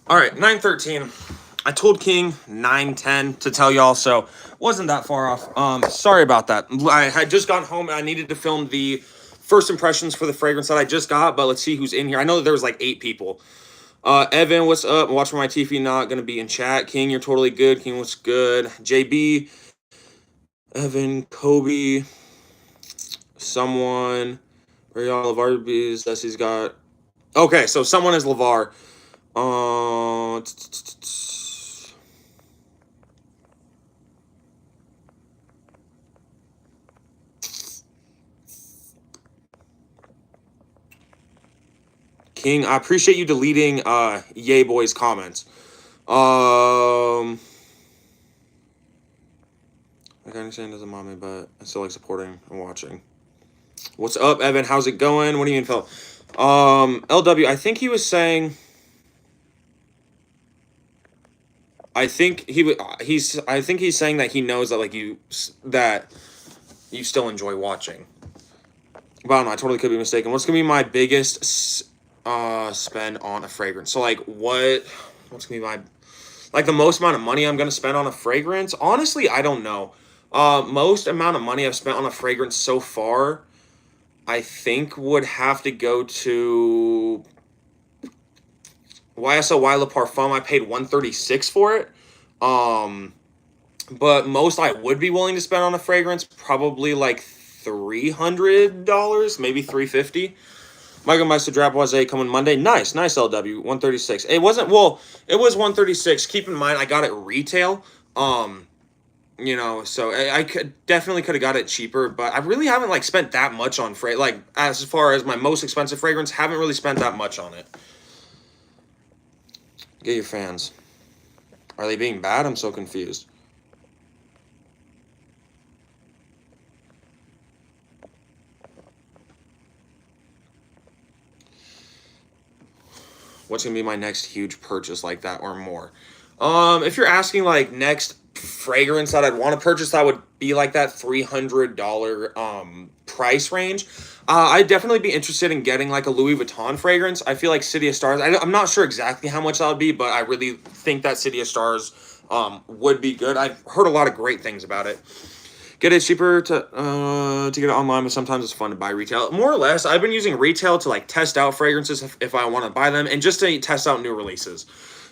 All right, 9:13. I told King 9:10 to tell y'all, so wasn't that far off. Sorry about that. I had just gotten home and I needed to film the first impressions for the fragrance that I just got, but let's see who's in here. I know that there was like 8 people. Evan, what's up? Watch for my TV, not gonna be in chat. King, you're totally good. King, what's good? JB, Evan, Kobe, someone. Where y'all? LeVar Bees. That's he's got. Okay, so someone is LeVar. Uh, King, I appreciate you deleting Yay Boy's comments. I can understand as a mommy, but I still like supporting and watching. What's up, Evan? How's it going? What do you mean, Phil? LW, I think he was saying. I think I think he's saying that he knows that that you still enjoy watching. But I don't know. I totally could be mistaken. What's gonna be my biggest spend on a fragrance? So like what's gonna be my like the most amount of money I'm gonna spend on a fragrance? Honestly, I don't know. Most amount of money I've spent on a fragrance so far, I think would have to go to YSL Le Parfum. I paid 136 for it. Um, but most I would be willing to spend on a fragrance probably like $300, maybe 350. Michael Meister Draft was a coming Monday. Nice, nice LW 136. It wasn't it was 136. Keep in mind I got it retail. So I could definitely could have got it cheaper, but I really haven't like spent that much on like as far as my most expensive fragrance, haven't really spent that much on it. Get your fans. Are they being bad? I'm so confused. What's gonna be my next huge purchase like that or more? If you're asking like next fragrance that I'd want to purchase, that would be like that $300 price range. I'd definitely be interested in getting like a Louis Vuitton fragrance. I feel like City of Stars. I'm not sure exactly how much that would be, but I really think that City of Stars would be good. I've heard a lot of great things about it. Get it cheaper to get it online, but sometimes it's fun to buy retail. More or less, I've been using retail to like test out fragrances if I want to buy them, and just to test out new releases.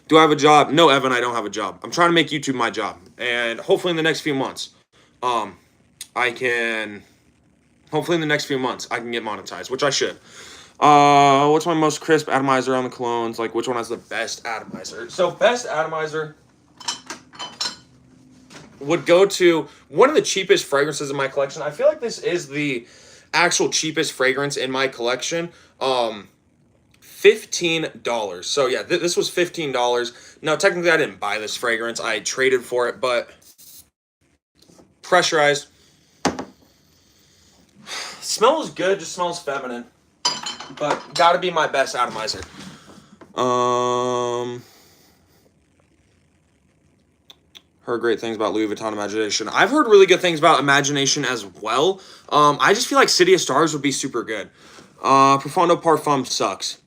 Do I have a job? No, Evan, I don't have a job. I'm trying to make YouTube my job, and hopefully in the next few months, um, I can. Hopefully in the next few months, I can get monetized, which I should. What's my most crisp atomizer on the colognes? Like, which one has the best atomizer? So, best atomizer would go to one of the cheapest fragrances in my collection. I feel like this is the actual cheapest fragrance in my collection. $15. So yeah, this was $15. Now technically I didn't buy this fragrance. I traded for it, but pressurized. Smells good, just smells feminine. But gotta be my best atomizer. Heard great things about Louis Vuitton Imagination. I've heard really good things about Imagination as well. I just feel like City of Stars would be super good. Profondo Parfum sucks.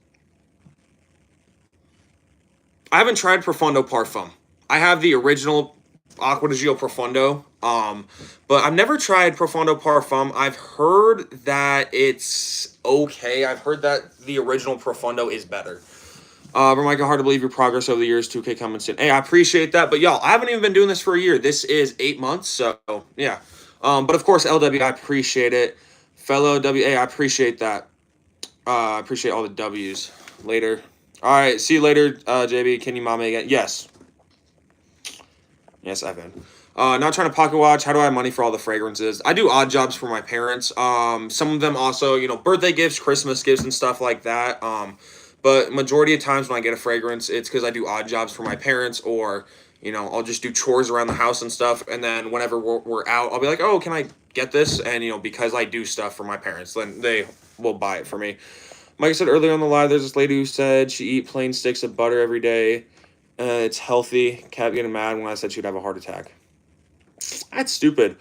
I haven't tried Profondo Parfum. I have the original Acqua di Gio Profondo, but I've never tried Profondo Parfum. I've heard that it's okay. I've heard that the original Profondo is better. But Michael, hard to believe your progress over the years. 2K coming soon. Hey, I appreciate that. But y'all, I haven't even been doing this for a year. This is 8 months, so yeah. But of course, LW, I appreciate it. Fellow WA, I appreciate that. I appreciate all the W's. Later. All right, see you later, JB. Can you mom me again? Yes. Yes, Evan. Not trying to pocket watch. How do I have money for all the fragrances? I do odd jobs for my parents. Some of them also, birthday gifts, Christmas gifts, and stuff like that. But majority of times when I get a fragrance, it's because I do odd jobs for my parents, or I'll just do chores around the house and stuff. And then whenever we're out, I'll be like, oh, can I get this? And because I do stuff for my parents, then they will buy it for me. Mike said earlier on the live, there's this lady who said she eat plain sticks of butter every day. It's healthy. Kept getting mad when I said she'd have a heart attack. That's stupid.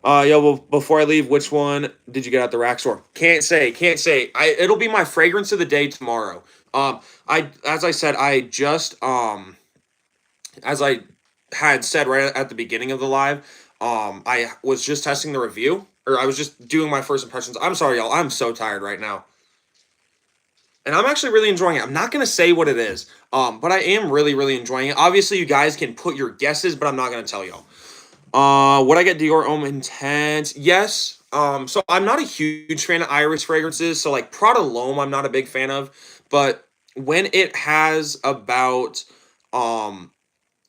Well, before I leave, which one did you get at the rack store? Can't say. It'll be my fragrance of the day tomorrow. As I said, as I had said right at the beginning of the live, I was just testing the review, or I was just doing my first impressions. I'm sorry, y'all. I'm so tired right now, and I'm actually really enjoying it. I'm not gonna say what it is, but I am really, really enjoying it. Obviously, you guys can put your guesses, but I'm not gonna tell y'all. Would I get Dior Homme Intense? Yes. So I'm not a huge fan of iris fragrances. So like Prada L'Homme, I'm not a big fan of. But when it has um,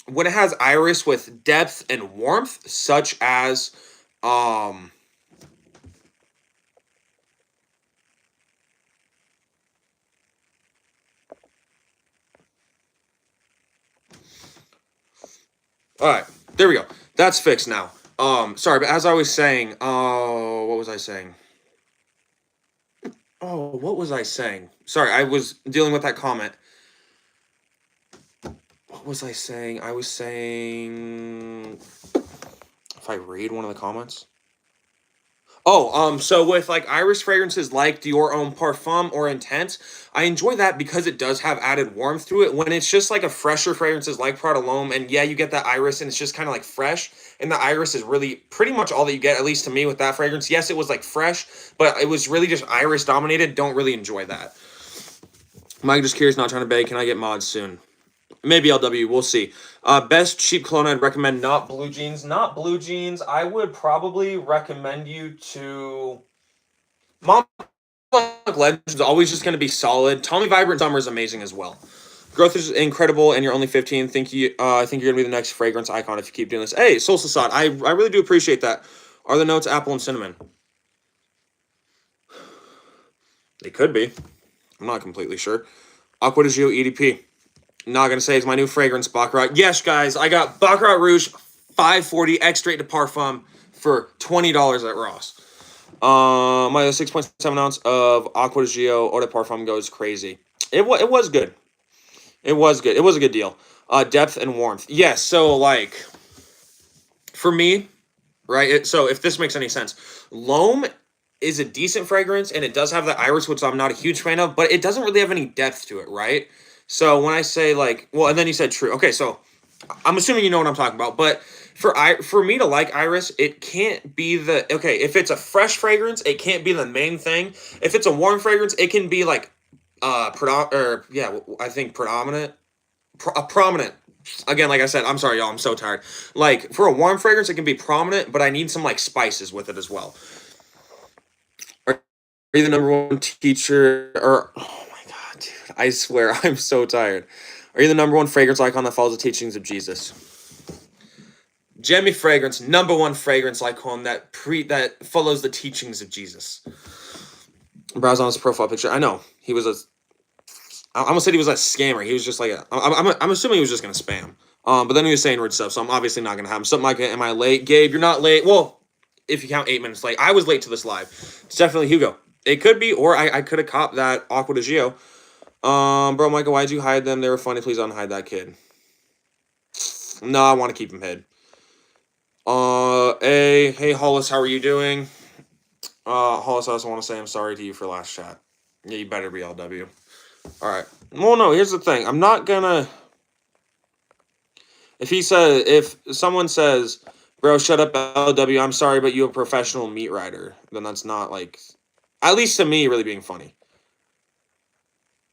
when it has iris with depth and warmth, such as, um, all right, there we go. That's fixed now. Sorry, but as I was saying, what was I saying? Oh, what was I saying? Sorry, I was dealing with that comment. What was I saying? I was saying, if I read one of the comments. Oh, so with like iris fragrances like Dior Homme Parfum or Intense, I enjoy that because it does have added warmth to it. When it's just like a fresher fragrances like Prada L'Homme, and yeah, you get that iris and it's just kind of like fresh, and the iris is really pretty much all that you get, at least to me with that fragrance. Yes, it was like fresh, but it was really just iris dominated. Don't really enjoy that. Mike, just curious, not trying to beg. Can I get mods soon? Maybe LW, we'll see. Best cheap cologne I'd recommend, not Blue Jeans. Not Blue Jeans. I would probably recommend you to Mom Legends, always just going to be solid. Tommy Vibrant Summer is amazing as well. Growth is incredible, and you're only 15. I think you're gonna be the next fragrance icon if you keep doing this. Hey, Soul Sassad, I really do appreciate that. Are the notes apple and cinnamon? They could be. I'm not completely sure. Aqua de Gio EDP. Not gonna say it's my new fragrance, Baccarat. Yes, guys, I got Baccarat Rouge 540 X straight to Parfum for $20 at Ross. My 6.7 ounce of Aqua de Gio Eau de Parfum goes crazy. It was good. It was good. It was a good deal. Depth and warmth. Yes. So like, for me, right? So if this makes any sense, L'Homme is a decent fragrance, and it does have the iris, which I'm not a huge fan of, but it doesn't really have any depth to it, right? So when I say like, well, and then you said true. Okay, so I'm assuming you know what I'm talking about. But for me to like iris, it can't be the okay. If it's a fresh fragrance, it can't be the main thing. If it's a warm fragrance, it can be like I think predominant, prominent. Again, like I said, I'm sorry, y'all. I'm so tired. Like for a warm fragrance, it can be prominent, but I need some like spices with it as well. Are you the number one teacher? Or oh my god, dude! I swear, I'm so tired. Are you the number one fragrance icon that follows the teachings of Jesus? Jemmy Fragrance, number one fragrance icon that follows the teachings of Jesus. Browse on his profile picture. I know he was a. I almost said he was a scammer. He was just like I'm assuming he was just gonna spam. But then he was saying weird stuff, so I'm obviously not gonna have him. Something like, "Am I late, Gabe? You're not late." Well, if you count 8 minutes late, I was late to this live. It's definitely Hugo. It could be, or I could have copped that Aqua de Gio. Bro, Michael, why'd you hide them? They were funny. Please unhide that kid. No, I want to keep him hid. Hey, Hollis, how are you doing? Hollis, I also want to say I'm sorry to you for last chat. Yeah, you better be LW. All right. Well, no, here's the thing. I'm not gonna. If someone says, "Bro, shut up, LW," I'm sorry, but you're a professional meat rider, then that's not like, at least to me, really being funny.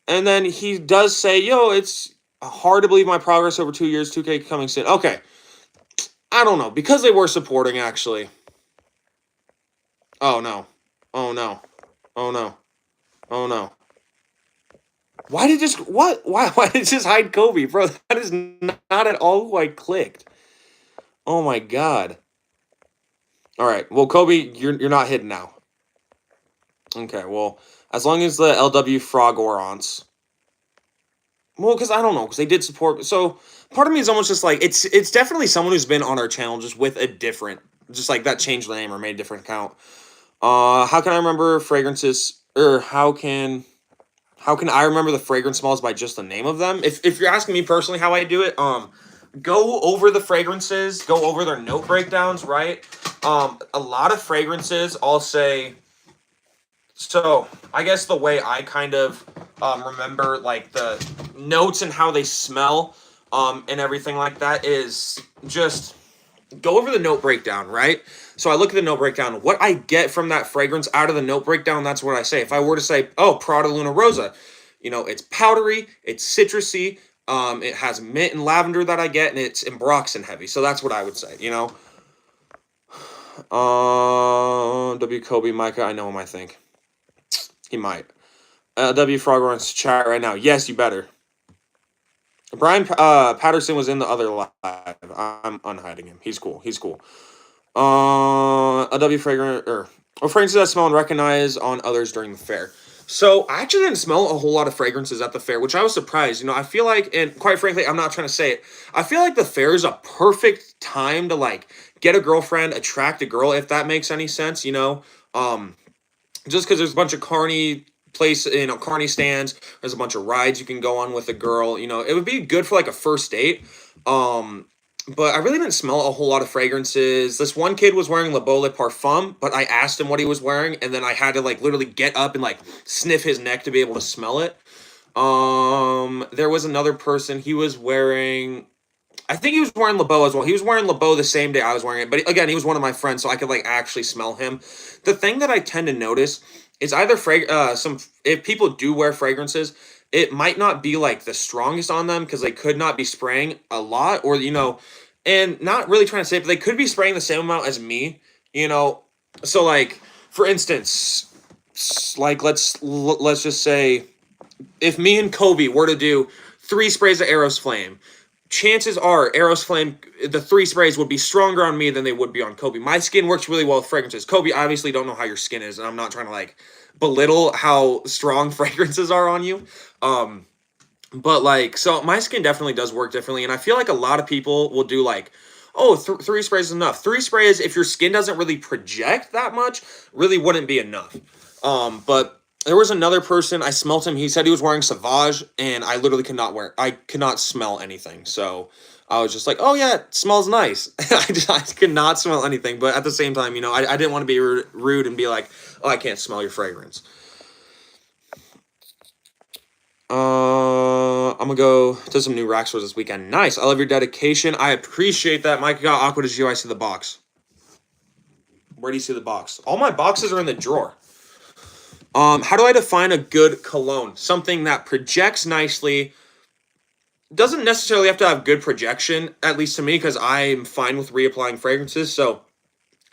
And then he does say, "Yo, it's hard to believe my progress over 2 years. 2K coming soon." Okay. I don't know, because they were supporting actually. Oh no. Oh no. Oh no. Oh no. Why did just what? Why did it just hide Kobe, bro? That is not at all who I clicked. Oh my god. All right. Well, Kobe, you're not hidden now. Okay. Well, as long as the LW Frog Orons. Well, because I don't know, because they did support. So part of me is almost just like it's definitely someone who's been on our channel just with a different, just like that changed the name or made a different account. How can I remember fragrances, or how can I remember the fragrance smells by just the name of them? If you're asking me personally how I do it, go over the fragrances, go over their note breakdowns, right? A lot of fragrances, I'll say. So I guess the way I kind of remember like the notes and how they smell, and everything like that, is just go over the note breakdown, right? So I look at the note breakdown, what I get from that fragrance out of the note breakdown, that's what I say. If I were to say, oh, Prada Luna Rosa, it's powdery, it's citrusy, it has mint and lavender that I get, and it's ambroxan heavy. So that's what I would say. W. Kobe, Micah, I know him, I think. He might. W. Frog wants to chat right now. Yes, you better. Brian Patterson was in the other live. I'm unhiding him. He's cool. A W fragrance or fragrances I smell and recognize on others during the fair. So I actually didn't smell a whole lot of fragrances at the fair, which I was surprised. I feel like, and quite frankly, I'm not trying to say it, I feel like the fair is a perfect time to like get a girlfriend, attract a girl, if that makes any sense. Just because there's a bunch of carny stands, there's a bunch of rides you can go on with a girl. It would be good for like a first date. But I really didn't smell a whole lot of fragrances. This one kid was wearing Le Beau Le Parfum, but I asked him what he was wearing, and then I had to like literally get up and like sniff his neck to be able to smell it. There was another person. He was wearing, I think he was wearing Le Beau as well. He was wearing Le Beau the same day I was wearing it, but again, he was one of my friends, so I could like actually smell him. The thing that I tend to notice is either if people do wear fragrances, it might not be like the strongest on them because they could not be spraying a lot, or and not really trying to say it, but they could be spraying the same amount as me. So like for instance, like let's just say if me and Kobe were to do 3 sprays of Eros Flame, chances are Eros Flame, the 3 sprays would be stronger on me than they would be on Kobe. My skin works really well with fragrances. Kobe, obviously don't know how your skin is, and I'm not trying to like belittle how strong fragrances are on you. But like, so my skin definitely does work differently, and I feel like a lot of people will do like, oh, 3 sprays is enough. 3 sprays, if your skin doesn't really project that much, really wouldn't be enough. But there was another person, I smelt him, he said he was wearing Sauvage, and I literally I could not smell anything. So I was just like, oh yeah, it smells nice. I could not smell anything, but at the same time, I didn't want to be rude and be like, oh, I can't smell your fragrance. I'm gonna go to some new rack stores this weekend. Nice. I love your dedication. I appreciate that. Mike got Aqua de Gio. I see the box. Where do you see the box? All my boxes are in the drawer. How do I define a good cologne? Something that projects nicely. Doesn't necessarily have to have good projection, at least to me, because I'm fine with reapplying fragrances. So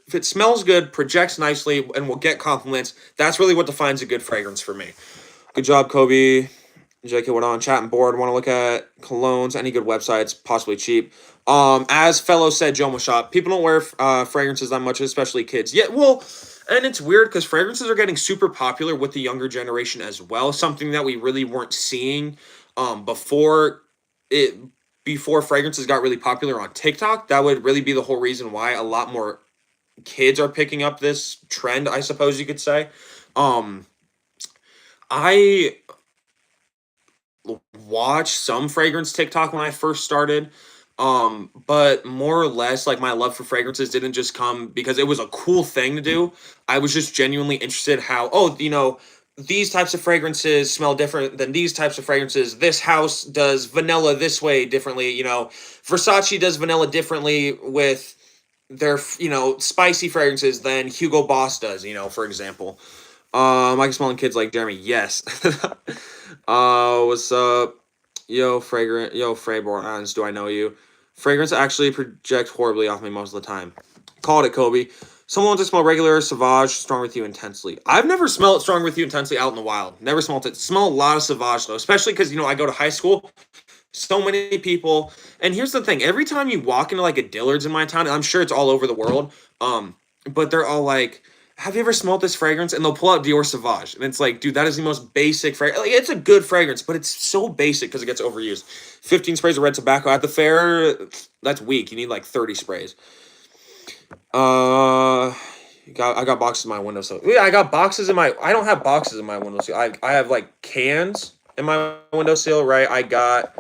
if it smells good, projects nicely, and will get compliments, that's really what defines a good fragrance for me. Good job, Kobe. JK went on chat and board. Want to look at colognes? Any good websites? Possibly cheap. As fellow said, Joe Shop, people don't wear fragrances that much, especially kids. Yeah, well, and it's weird because fragrances are getting super popular with the younger generation as well. Something that we really weren't seeing before fragrances got really popular on TikTok. That would really be the whole reason why a lot more kids are picking up this trend, I suppose you could say. I watched some fragrance TikTok when I first started. But more or less, like, my love for fragrances didn't just come because it was a cool thing to do. I was just genuinely interested how, these types of fragrances smell different than these types of fragrances. This house does vanilla this way differently. Versace does vanilla differently with their, spicy fragrances than Hugo Boss does, for example. I can smell in kids like Jeremy. Yes. What's up? Yo, Frayborn, do I know you? Fragrance actually projects horribly off me most of the time. Called it, Kobe. Someone wants to smell regular Sauvage, strong with you intensely. I've never smelled strong with you intensely out in the wild. Never smelled it. Smell a lot of Sauvage, though, especially because, I go to high school. So many people. And here's the thing. Every time you walk into, like, a Dillard's in my town, and I'm sure it's all over the world, but they're all like, have you ever smelled this fragrance? And they'll pull out Dior Sauvage. And it's like, dude, that is the most basic fragrance. Like, it's a good fragrance, but it's so basic because it gets overused. 15 sprays of red tobacco at the fair, that's weak. You need like 30 sprays. I got boxes in my windowsill. Yeah, I don't have boxes in my windowsill. I have like cans in my windowsill, right? I got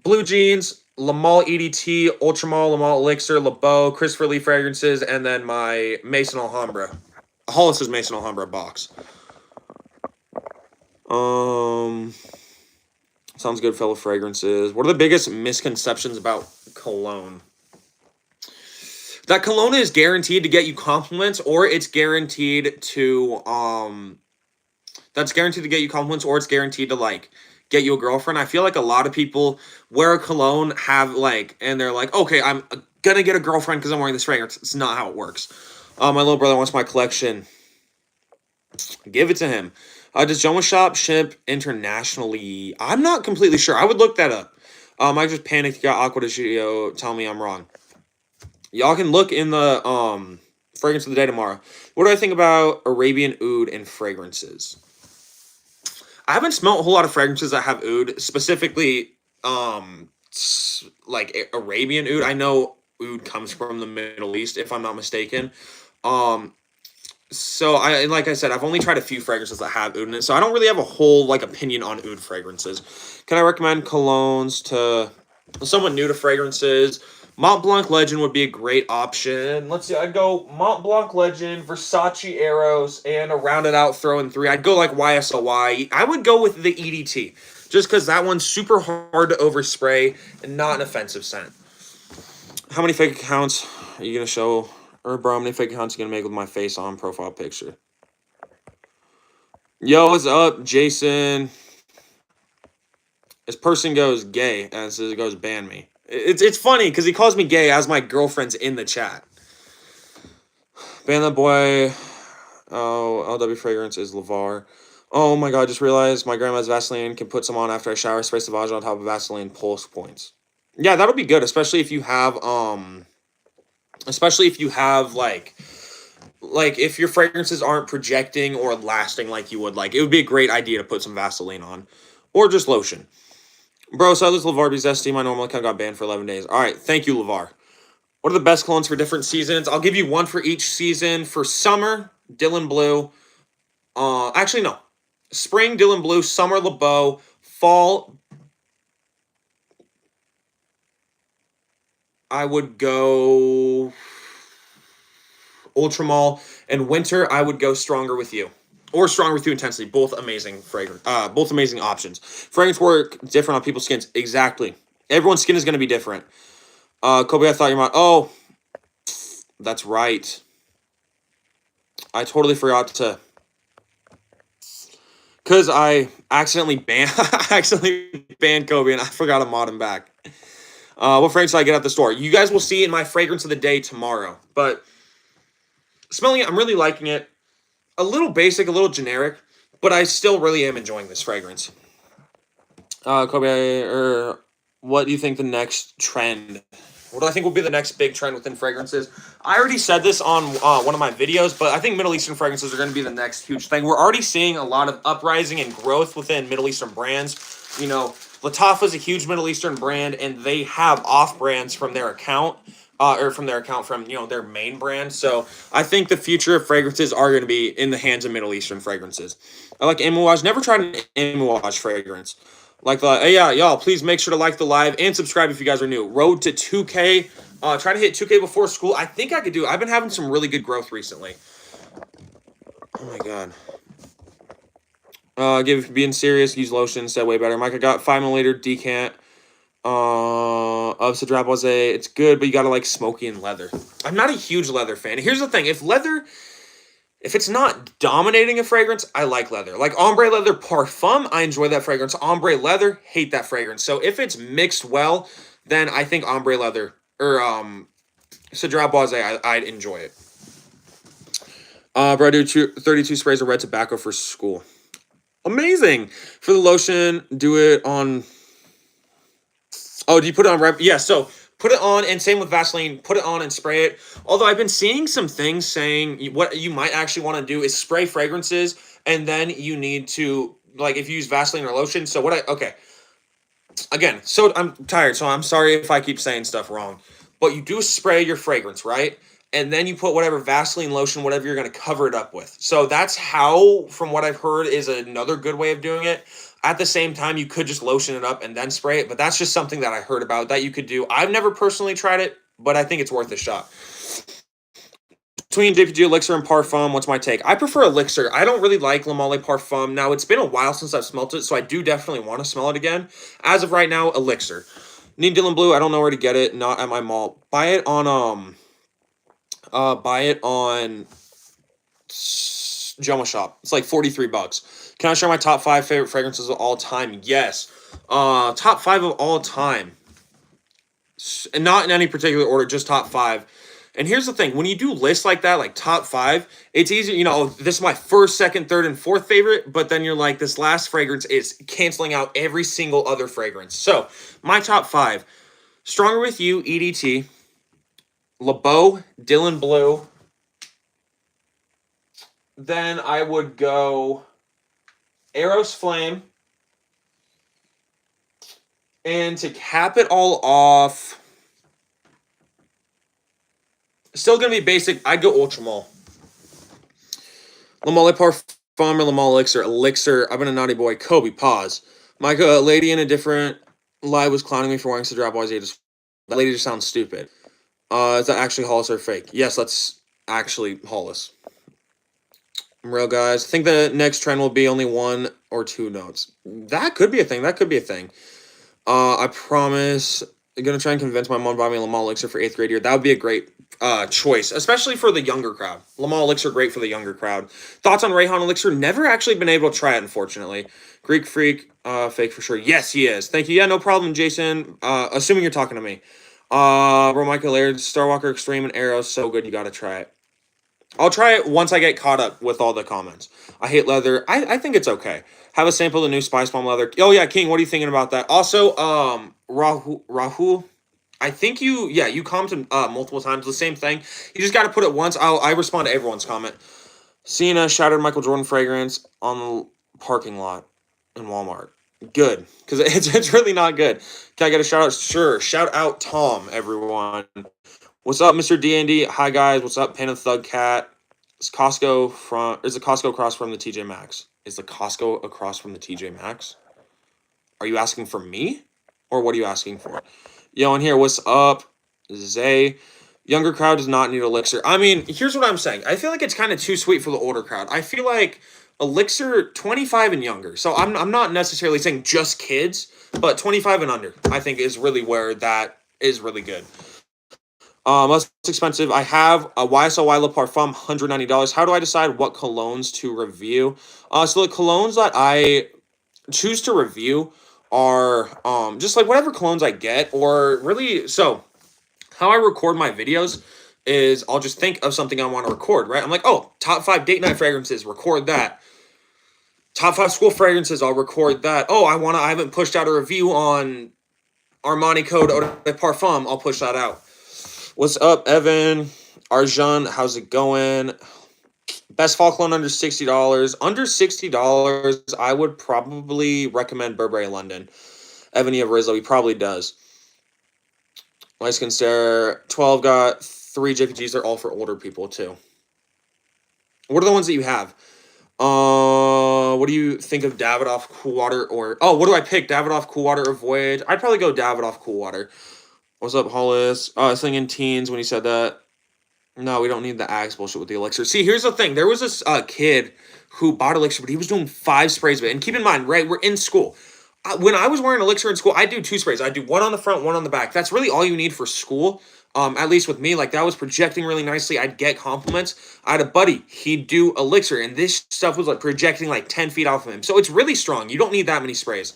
blue jeans, Le Male EDT, Ultramall, Le Male Elixir, Le Beau, Christopher Lee fragrances, and then my Maison Alhambra. Hollis's Maison Alhambra box. Um, Sounds good, fellow fragrances. What are the biggest misconceptions about cologne? That cologne is guaranteed to get you compliments, or it's guaranteed to that's guaranteed to get you compliments, or it's guaranteed to like get you a girlfriend. I feel like a lot of people wear a cologne, have like, and they're like, okay, I'm gonna get a girlfriend because I'm wearing this fragrance. It's not how it works. My little brother wants my collection. Give it to him. Does Joma Shop ship internationally? I'm not completely sure. I would look that up. I just panicked. Got Aqua de Studio. Tell me I'm wrong. Y'all can look in the fragrance of the day tomorrow. What do I think about Arabian oud and fragrances? I haven't smelled a whole lot of fragrances that have oud, specifically like Arabian oud. I know oud comes from the Middle East, if I'm not mistaken. Um, so like I said, I've only tried a few fragrances that have oud in it, so I don't really have a whole like opinion on oud fragrances. Can I recommend colognes to someone new to fragrances? Mont Blanc Legend would be a great option. Let's see, I'd go Mont Blanc Legend, Versace Eros, and a rounded out throw in three. I'd go like YSLY. I would go with the EDT, just because that one's super hard to overspray and not an offensive scent. How many fake accounts are you gonna show? Or bro, how many fake accounts are you gonna make with my face on profile picture? Yo, what's up, Jason? This person goes gay and says it goes ban me. It's funny because he calls me gay as my girlfriend's in the chat. Ban that boy. Oh, LW fragrance is Lavar. Oh my god, just realized my grandma's Vaseline can put some on after I shower, spray Sauvage on top of Vaseline, pulse points. Yeah, that'll be good, especially if you have like if your fragrances aren't projecting or lasting like you would like. It would be a great idea to put some Vaseline on. Or just lotion. Bro, so this LeVar Zesty. My normal account got banned for 11 days. All right, thank you, LeVar. What are the best colognes for different seasons? I'll give you one for each season. For summer, Dylan Blue. Actually, no. Spring, Dylan Blue. Summer, LeBeau. Fall, I would go Ultramall. And winter, I would go Stronger With You. Or Stronger With You Intensely. Both amazing fragrance. Both amazing options. Fragrance work different on people's skins. Exactly. Everyone's skin is going to be different. Kobe, I thought you might. Oh, that's right. I totally forgot to. Because I accidentally banned Kobe and I forgot to mod him back. What fragrance did I get at the store? You guys will see in my fragrance of the day tomorrow. But smelling it, I'm really liking it. A little basic, a little generic, but I still really am enjoying this fragrance. Kobe, what do you think the next trend? What do I think will be the next big trend within fragrances? I already said this on one of my videos, but I think Middle Eastern fragrances are going to be the next huge thing. We're already seeing a lot of uprising and growth within Middle Eastern brands. You know, Lattafa is a huge Middle Eastern brand, and they have off brands from their account. From their main brand. So I think the future of fragrances are going to be in the hands of Middle Eastern fragrances. I like Amouage. Never tried an Amouage fragrance. Hey, yeah, y'all, please make sure to like the live and subscribe if you guys are new. Road to 2K. Trying to hit 2K before school. I think I could do it. I've been having some really good growth recently. Oh my god. Being serious, use lotion instead, way better. Mike, I got 5 milliliter decant. Of Cedrat Boise. It's good, but you gotta like smoky and leather. I'm not a huge leather fan. Here's the thing: if it's not dominating a fragrance, I like leather. Like ombre leather parfum, I enjoy that fragrance. Ombre leather, hate that fragrance. So if it's mixed well, then I think ombre leather or Cedrat Boise, I'd enjoy it. Bro, I do 32 sprays of red tobacco for school. Amazing. For the lotion, do it on. Oh, do you put it on right? Yeah, so put it on, and same with Vaseline, put it on and spray it. Although I've been seeing some things saying what you might actually want to do is spray fragrances, and then you need to, like, if you use Vaseline or lotion. So again, so I'm tired, so I'm sorry if I keep saying stuff wrong. But you do spray your fragrance, right? And then you put whatever Vaseline, lotion, whatever you're going to cover it up with. So that's how, from what I've heard, is another good way of doing it. At the same time, you could just lotion it up and then spray it, but that's just something that I heard about that you could do. I've never personally tried it, but I think it's worth a shot. Between JPG Elixir and Parfum, what's my take? I prefer Elixir. I don't really like Le Male Parfum. Now, it's been a while since I've smelt it, so I do definitely want to smell it again. As of right now, Elixir. Need Dylan Blue. I don't know where to get it. Not at my mall. Buy it on Joma Shop. It's like $43. Can I share my top 5 favorite fragrances of all time? Yes. Top 5 of all time. And not in any particular order, just top 5. And here's the thing, when you do lists like that, like top 5, it's easy, you know, this is my first, second, third, and fourth favorite, but then you're like, this last fragrance is canceling out every single other fragrance. So, my top 5, Stronger With You, EDT, Le Beau, Dylan Blue, then I would go Eros Flame, and to cap it all off, still going to be basic, I'd go Ultramol. Le Male Parfum or Le Male Elixir? Elixir. I've been a naughty boy. Kobe, pause. Micah, a lady in a different live was clowning me for wanting to drop Wise Ages. That lady just sounds stupid. Is that actually Hollis or fake? Yes, that's actually Hollis. I'm real, guys. I think the next trend will be only 1 or 2 notes. That could be a thing. That could be a thing. I promise. I'm going to try and convince my mom to buy me a Le Male Elixir for 8th grade year. That would be a great choice, especially for the younger crowd. Le Male Elixir, great for the younger crowd. Thoughts on Rayhan Elixir? Never actually been able to try it, unfortunately. Greek Freak, fake for sure. Yes, he is. Thank you. Yeah, no problem, Jason. Assuming you're talking to me. Bro, Michael Laird, Starwalker Extreme and Arrow, so good. You got to try it. I'll try it once I get caught up with all the comments. I hate leather. I think it's okay. Have a sample of the new Spice Bomb leather. Oh, yeah, King, what are you thinking about that? Also, Rahul, I think you commented multiple times the same thing. You just got to put it once. I respond to everyone's comment. Cena shattered Michael Jordan fragrance on the parking lot in Walmart. Good, because it's really not good. Can I get a shout out? Sure. Shout out Tom, everyone. What's up, Mr. D&D? Hi, guys. What's up, Panda Thug Cat? Is the Costco across from the TJ Maxx? Is the Costco across from the TJ Maxx? Are you asking for me? Or what are you asking for? Yo, in here, what's up? Zay. Younger crowd does not need Elixir. I mean, here's what I'm saying. I feel like it's kind of too sweet for the older crowd. I feel like Elixir 25 and younger. So I'm not necessarily saying just kids, but 25 and under, I think, is really where that is really good. Most expensive. I have a YSL Le Parfum, $190. How do I decide what colognes to review? So the colognes that I choose to review are just like whatever colognes I get, or really, so how I record my videos is I'll just think of something I want to record, right? I'm like, oh, top 5 date night fragrances, record that. Top 5 school fragrances, I'll record that. Oh, I haven't pushed out a review on Armani Code Eau de Parfum, I'll push that out. What's up, Evan? Arjun, how's it going? Best fall cologne under $60. Under $60, I would probably recommend Burberry London. Evan, you have Rizzo. He probably does. Light Skin Stare. 12 got 3 JPGs. They're all for older people, too. What are the ones that you have? What do you think of Davidoff Cool Water or... Oh, what do I pick? Davidoff Cool Water or Voyage? I'd probably go Davidoff Cool Water. What's up, Hollis? Singing teens when he said that. No, we don't need the Axe bullshit with the Elixir. See, here's the thing. There was this kid who bought Elixir, but he was doing 5 sprays of it. And keep in mind, right, we're in school. When I was wearing Elixir in school, I do 2 sprays. I do 1 on the front, 1 on the back. That's really all you need for school. At least with me, like that was projecting really nicely. I'd get compliments. I had a buddy, he'd do Elixir, and this stuff was like projecting like 10 feet off of him. So it's really strong. You don't need that many sprays.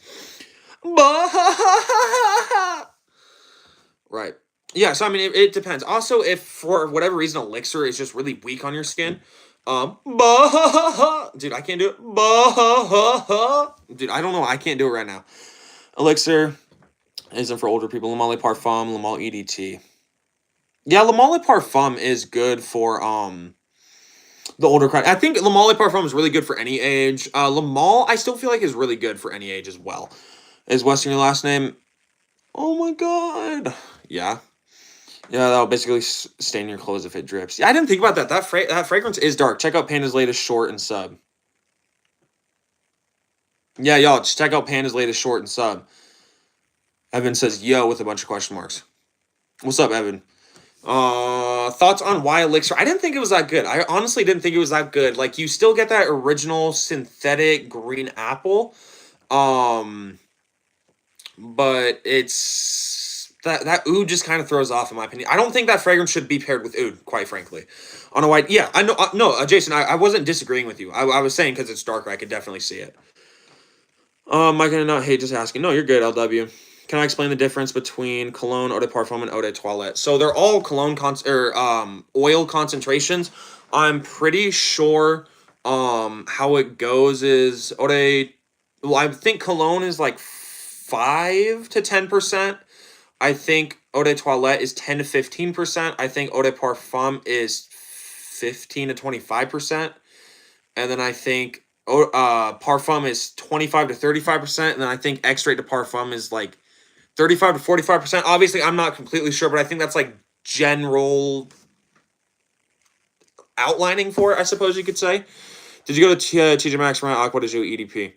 Right. Yeah, so I mean, it depends. Also, if for whatever reason Elixir is just really weak on your skin, dude, I can't do it. Dude, I don't know. I can't do it right now. Elixir isn't for older people. Le Male Parfum, Le Male EDT. Yeah, Le Male Parfum is good for the older crowd. I think Le Male Parfum is really good for any age. Le Male, I still feel like is really good for any age as well. Is Western your last name? Oh my god. Yeah. Yeah, that'll basically stain your clothes if it drips. Yeah, I didn't think about that. That fragrance is dark. Check out Panda's latest short and sub. Yeah, y'all, just check out Panda's latest short and sub. Evan says, yo, with a bunch of question marks. What's up, Evan? Thoughts on why Elixir? I didn't think it was that good. I honestly didn't think it was that good. Like, you still get that original synthetic green apple. Um, but it's that oud just kind of throws off, in my opinion. I don't think that fragrance should be paired with oud, quite frankly. On a white, yeah, I know. No, Jason, I wasn't disagreeing with you. I was saying because it's darker, I could definitely see it. I can not hate just asking. No, you're good, LW. Can I explain the difference between cologne, eau de parfum, and eau de toilette? So they're all cologne oil concentrations. I'm pretty sure how it goes is eau de. Well, I think cologne is like 5 to 10%. I think eau de toilette is 10 to 15%. I think eau de parfum is 15 to 25%, and then I think parfum is 25 to 35%, and then I think extrait de parfum is like 35 to 45%. Obviously, I'm not completely sure, but I think that's like general outlining for it, I suppose you could say. Did you go to TJ Maxx, rent Aqua de Jus, EDP?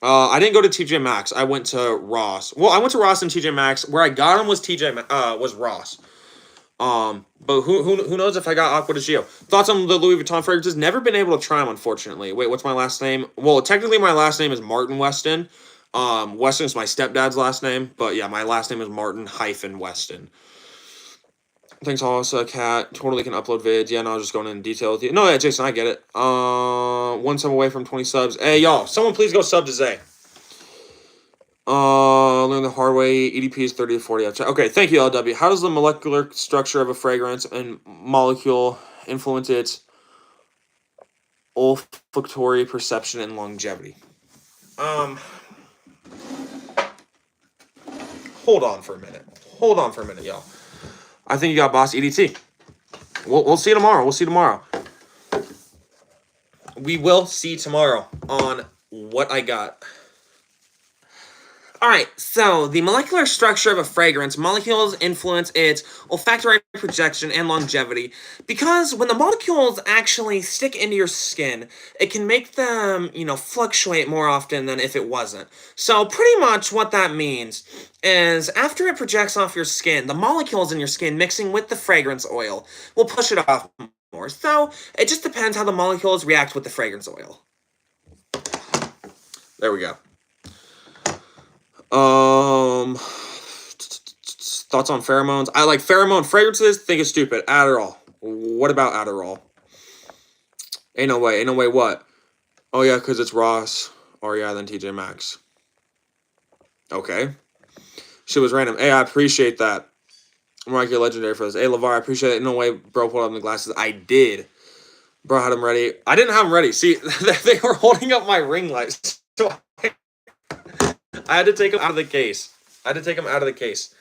I didn't go to TJ Maxx. I went to Ross. Well, I went to Ross and TJ Maxx. Where I got them was was Ross. But who knows if I got Aqua de Gio. Thoughts on the Louis Vuitton fragrances? Never been able to try them, unfortunately. Wait, what's my last name? Well, technically my last name is Martin Weston. Weston is my stepdad's last name, but yeah, my last name is Martin-Weston. Thanks, also, Cat. Totally can upload vids. Yeah, no, I was just going in detail with you. No, yeah, Jason, I get it. 1 sub away from 20 subs. Hey, y'all, someone please go sub to Zay. Learn the hard way. EDP is 30 to 40. Okay, thank you, LW. How does the molecular structure of a fragrance and molecule influence its olfactory perception and longevity? Hold on for a minute. Y'all. I think you got Boss EDT. We'll see tomorrow. We will see tomorrow on what I got. Alright, so the molecular structure of a fragrance, molecules influence its olfactory projection and longevity, because when the molecules actually stick into your skin, it can make them, fluctuate more often than if it wasn't. So pretty much what that means is after it projects off your skin, the molecules in your skin mixing with the fragrance oil will push it off more. So it just depends how the molecules react with the fragrance oil. There we go. Thoughts on pheromones? I like pheromone fragrances. Think it's stupid. Adderall. What about Adderall? Ain't no way. What? Oh yeah, because it's Ross. Or yeah, then TJ Maxx. Okay. Shit was random. Hey, I appreciate that. Mark, you're legendary for this. Hey, LeVar, I appreciate it. No way, bro, pulled up the glasses. I did. Bro, had them ready. I didn't have them ready. See, they were holding up my ring lights. So I had to take them out of the case. I had to take them out of the case.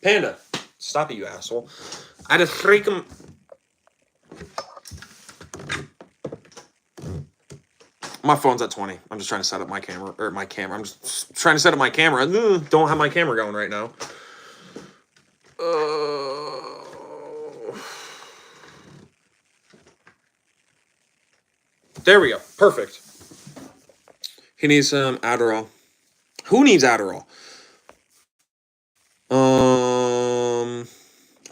Panda, stop it, you asshole. I had to take them. My phone's at 20. I'm just trying to set up my camera. I'm just trying to set up my camera. Don't have my camera going right now. There we go. Perfect. He needs some Adderall. Who needs Adderall?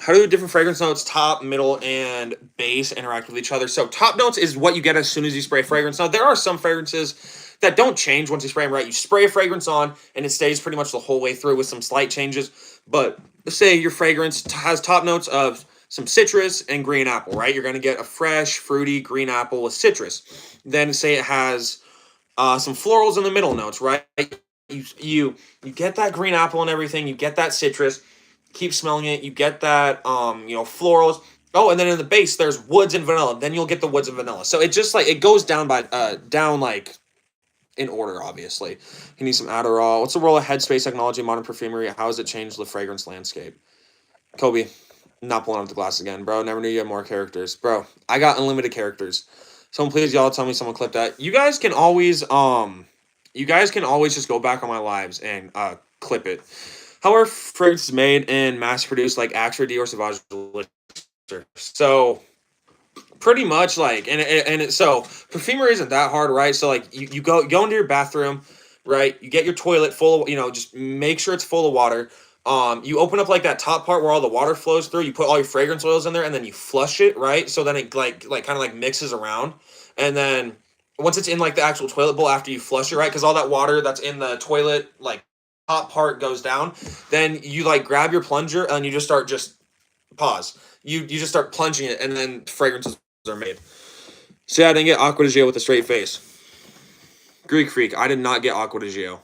How do different fragrance notes, top, middle, and base, interact with each other? So top notes is what you get as soon as you spray fragrance. Now, there are some fragrances that don't change once you spray them, right? You spray a fragrance on, and it stays pretty much the whole way through with some slight changes. But let's say your fragrance has top notes of some citrus and green apple, right? You're going to get a fresh, fruity green apple with citrus. Then say it has some florals in the middle notes, right? You get that green apple and everything. You get that citrus. Keep smelling it. You get that florals. Oh, and then in the base there's woods and vanilla. Then you'll get the woods and vanilla. So it just like it goes down like in order. Obviously, you need some Adderall. What's the role of headspace technology, modern perfumery? How has it changed the fragrance landscape? Kobe, not pulling up the glass again, bro. Never knew you had more characters, bro. I got unlimited characters. Someone please, y'all, tell me someone clipped that. You guys can always just go back on my lives and clip it. How are fragrances made and mass produced like Axe or Dior Sauvage Elixir? So pretty much like so perfumery isn't that hard, right? So like you go into your bathroom, right? You get your toilet full of, just make sure it's full of water. You open up like that top part where all the water flows through. You put all your fragrance oils in there, and then you flush it, right? So then it like kind of like mixes around, and then once it's in like the actual toilet bowl after you flush it, right? Because all that water that's in the toilet like top part goes down. Then you like grab your plunger and you just start pause. You just start plunging it, and then fragrances are made. See, I didn't get Aqua di Gio with a straight face. Greek Freak, I did not get Aqua di Gio.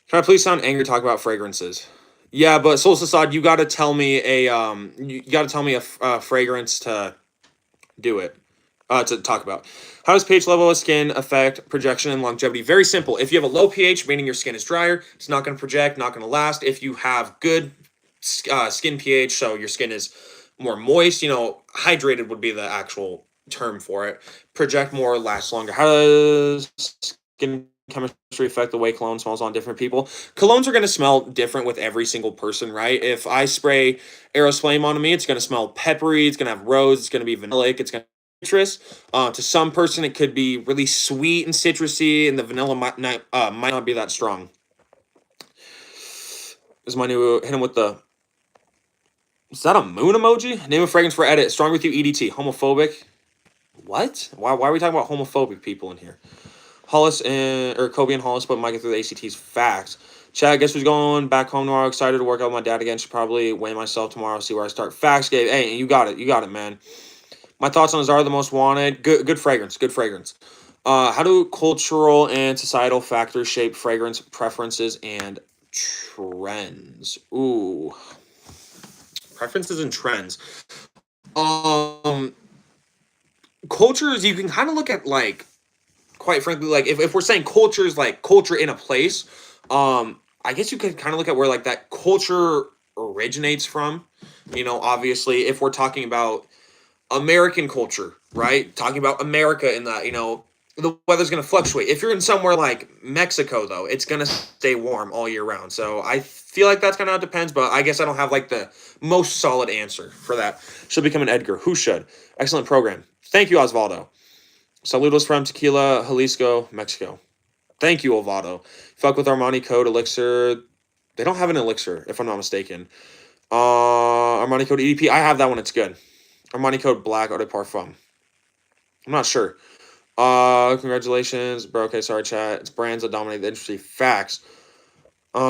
Can I please sound angry? Talk about fragrances. Yeah, but Soul Sassad, you got to tell me a fragrance to do it. To talk about. How does pH level of skin affect projection and longevity? Very simple. If you have a low pH, meaning your skin is drier, it's not going to project, not going to last. If you have good skin pH, so your skin is more moist, hydrated would be the actual term for it. Project more, last longer. How does skin chemistry affect the way cologne smells on different people? Colognes are going to smell different with every single person, right? If I spray Aerosflame onto me, it's going to smell peppery, it's going to have rose, it's going to be vanillic, it's going to citrus. To some person, it could be really sweet and citrusy, and the vanilla might not be that strong. This is my new hit him with the. Is that a moon emoji? Name a fragrance for edit. Strong with you, EDT. Homophobic. What? Why are we talking about homophobic people in here? Hollis or Kobe and Hollis put Micah through the ACTs. Facts. Chad, guess who's going back home tomorrow? Excited to work out with my dad again. Should probably weigh myself tomorrow. See where I start. Facts, Gabe. Hey, you got it, man. My thoughts on Zara, the most wanted. Good fragrance. How do cultural and societal factors shape fragrance preferences and trends? Ooh, preferences and trends. Cultures, you can kind of look at like, quite frankly, like if we're saying cultures, like culture in a place, I guess you could kind of look at where like that culture originates from. Obviously, if we're talking about American culture, right? Talking about America in that, the weather's going to fluctuate. If you're in somewhere like Mexico, though, it's going to stay warm all year round. So I feel like that's kind of how it depends, but I guess I don't have like the most solid answer for that. Should become an Edgar. Who should? Excellent program. Thank you, Osvaldo. Saludos from Tequila, Jalisco, Mexico. Thank you, Ovado. Fuck with Armani Code, Elixir. They don't have an Elixir, if I'm not mistaken. Armani Code EDP. I have that one. It's good. Armani Code Black Eau de Parfum. I'm not sure. Congratulations, bro. Okay, sorry, chat. It's brands that dominate the industry. Facts. What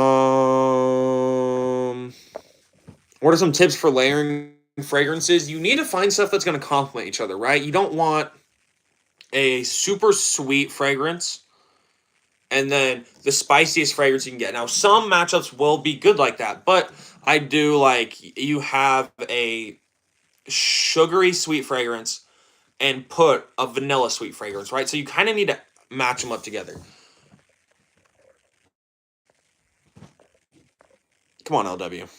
are some tips for layering fragrances? You need to find stuff that's going to complement each other, right? You don't want a super sweet fragrance and then the spiciest fragrance you can get. Now, some matchups will be good like that, but I do like you have a sugary sweet fragrance and put a vanilla sweet fragrance, right? So you kind of need to match them up together. Come on, LW.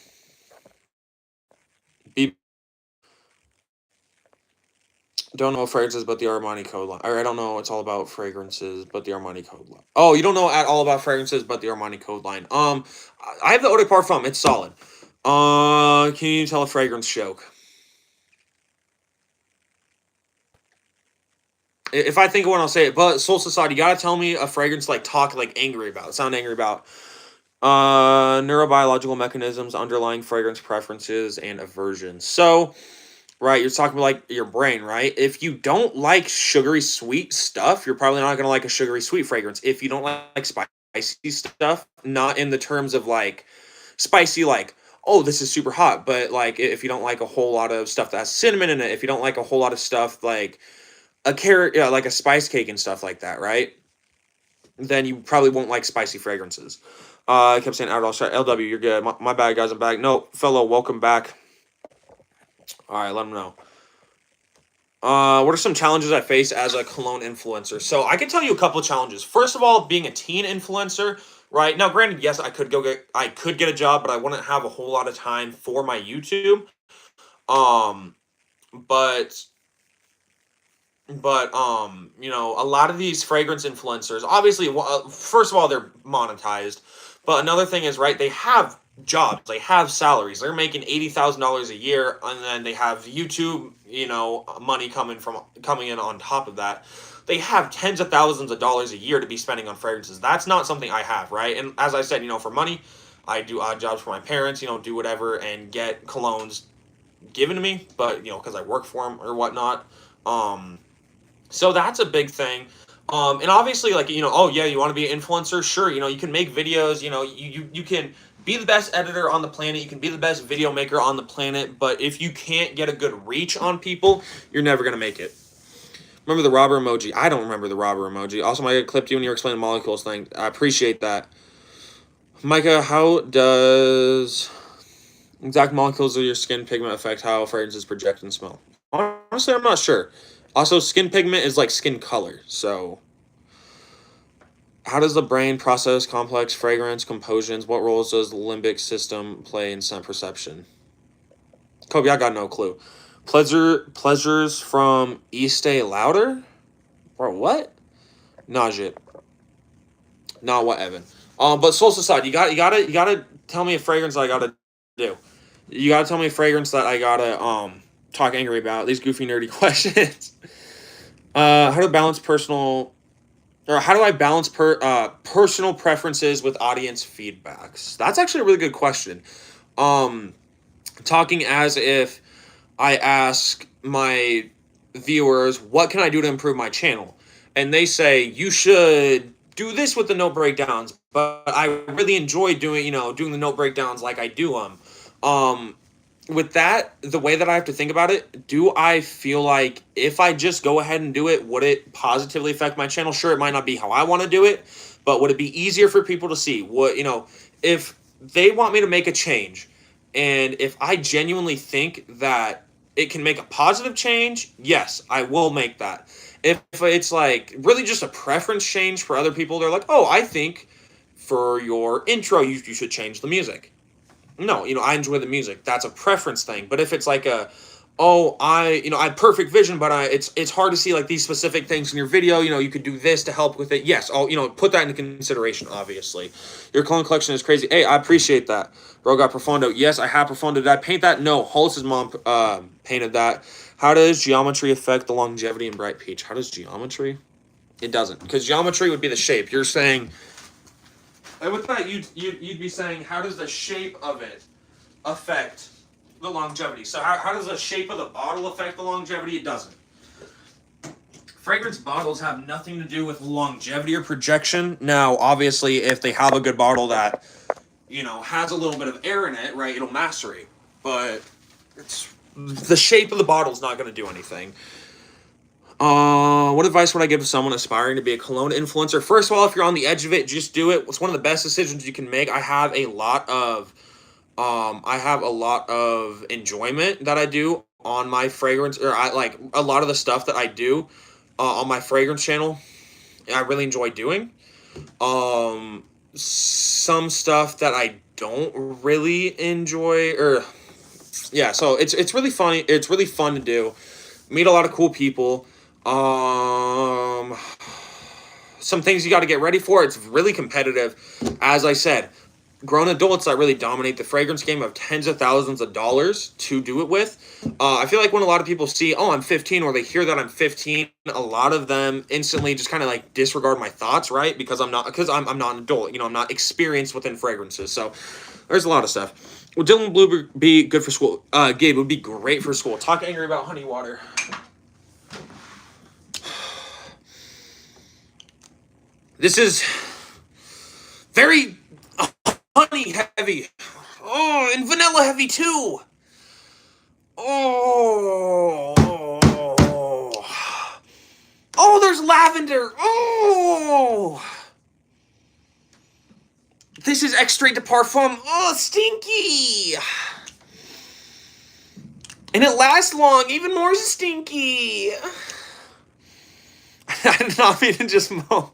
Don't know fragrances, but the Armani Code line. Or I don't know. It's all about fragrances, but the Armani Code line. Oh, you don't know at all about fragrances, but the Armani Code line. I have the Eau de Parfum. It's solid. Can you tell a fragrance joke? If I think of one, I'll say it. But Soul Society, you gotta tell me a fragrance like talk like angry about, sound angry about. Neurobiological mechanisms, underlying fragrance preferences, and aversions. So, right, you're talking about like your brain, right? If you don't like sugary sweet stuff, you're probably not gonna like a sugary sweet fragrance. If you don't like spicy stuff, not in the terms of like spicy, like oh this is super hot, but like if you don't like a whole lot of stuff that has cinnamon in it, if you don't like a whole lot of stuff like a carrot, like a spice cake and stuff like that, right? Then you probably won't like spicy fragrances. I kept saying Adderall shot. LW, you're good. My bad, guys. I'm back. No, fellow, welcome back. All right, let them know. What are some challenges I face as a cologne influencer? So I can tell you a couple of challenges. First of all, being a teen influencer, right? Now, granted, yes, I could get a job, but I wouldn't have a whole lot of time for my YouTube. But a lot of these fragrance influencers, obviously, first of all, they're monetized. But another thing is, right, they have jobs. They have salaries. They're making $80,000 a year, and then they have YouTube, money coming in on top of that. They have tens of thousands of dollars a year to be spending on fragrances. That's not something I have, right? And as I said, for money, I do odd jobs for my parents, do whatever and get colognes given to me, but because I work for them or whatnot. So that's a big thing. And obviously, like, oh yeah, you want to be an influencer? Sure, you can make videos. You can be the best editor on the planet. You can be the best video maker on the planet. But if you can't get a good reach on people, you're never gonna make it. Remember the robber emoji? I don't remember the robber emoji. Also, I clipped you when you were explaining the molecules thing. I appreciate that. Micah, how does exact molecules of your skin pigment affect how fragrances project and smell? Honestly, I'm not sure. Also, skin pigment is like skin color. So, how does the brain process complex fragrance compositions? What roles does the limbic system play in scent perception? Kobe, I got no clue. Pleasures from Estee Lauder? Or what? Najit. Not what, Evan. But Soul Society, you gotta tell me a fragrance that I gotta do. You gotta tell me a fragrance that I gotta talk angry about. These goofy nerdy questions. How do I balance personal preferences with audience feedbacks? That's actually a really good question. Talking as if I ask my viewers, what can I do to improve my channel? And they say, you should do this with the note breakdowns, but I really enjoy doing the note breakdowns like I do them. With that, the way that I have to think about it, do I feel like if I just go ahead and do it, would it positively affect my channel? Sure, it might not be how I want to do it, but would it be easier for people to see? If they want me to make a change, and if I genuinely think that it can make a positive change, yes, I will make that. If it's like really just a preference change for other people, they're like, oh, I think for your intro, you should change the music. No, I enjoy the music. That's a preference thing. But if it's like I have perfect vision, but it's hard to see like these specific things in your video. You could do this to help with it. Yes, I'll put that into consideration. Obviously, your cologne collection is crazy. Hey, I appreciate that. Bro got Profondo. Yes, I have Profondo. Did I paint that? No, Holtz's mom painted that. How does geometry affect the longevity in Bright Peach? How does geometry? It doesn't, because geometry would be the shape. You're saying. And with that, you'd be saying, how does the shape of it affect the longevity? So how does the shape of the bottle affect the longevity? It doesn't. Fragrance bottles have nothing to do with longevity or projection. Now, obviously, if they have a good bottle that, has a little bit of air in it, right, it'll macerate. But the shape of the bottle is not going to do anything. What advice would I give to someone aspiring to be a cologne influencer? First of all, if you're on the edge of it, just do it. It's one of the best decisions you can make. I have a lot of enjoyment that I do on my fragrance, or I like a lot of the stuff that I do on my fragrance channel. I really enjoy doing. Some stuff that I don't really enjoy, so it's really funny. It's really fun to do. Meet a lot of cool people. Some things you got to get ready for. It's really competitive. As I said, grown adults that really dominate the fragrance game have tens of thousands of dollars to do it with. I feel like when a lot of people see, oh, I'm 15, or they hear that I'm 15, a lot of them instantly just kind of like disregard my thoughts, right? Because I'm not an adult. I'm not experienced within fragrances. So there's a lot of stuff. Would Dylan Blue be good for school? Gabe, would be great for school. Talk angry about honey water. This is very honey heavy. Oh, and vanilla heavy too. Oh, there's lavender. Oh, this is extrait de parfum. Oh, stinky. And it lasts long. Even more stinky. I did not mean to just moan.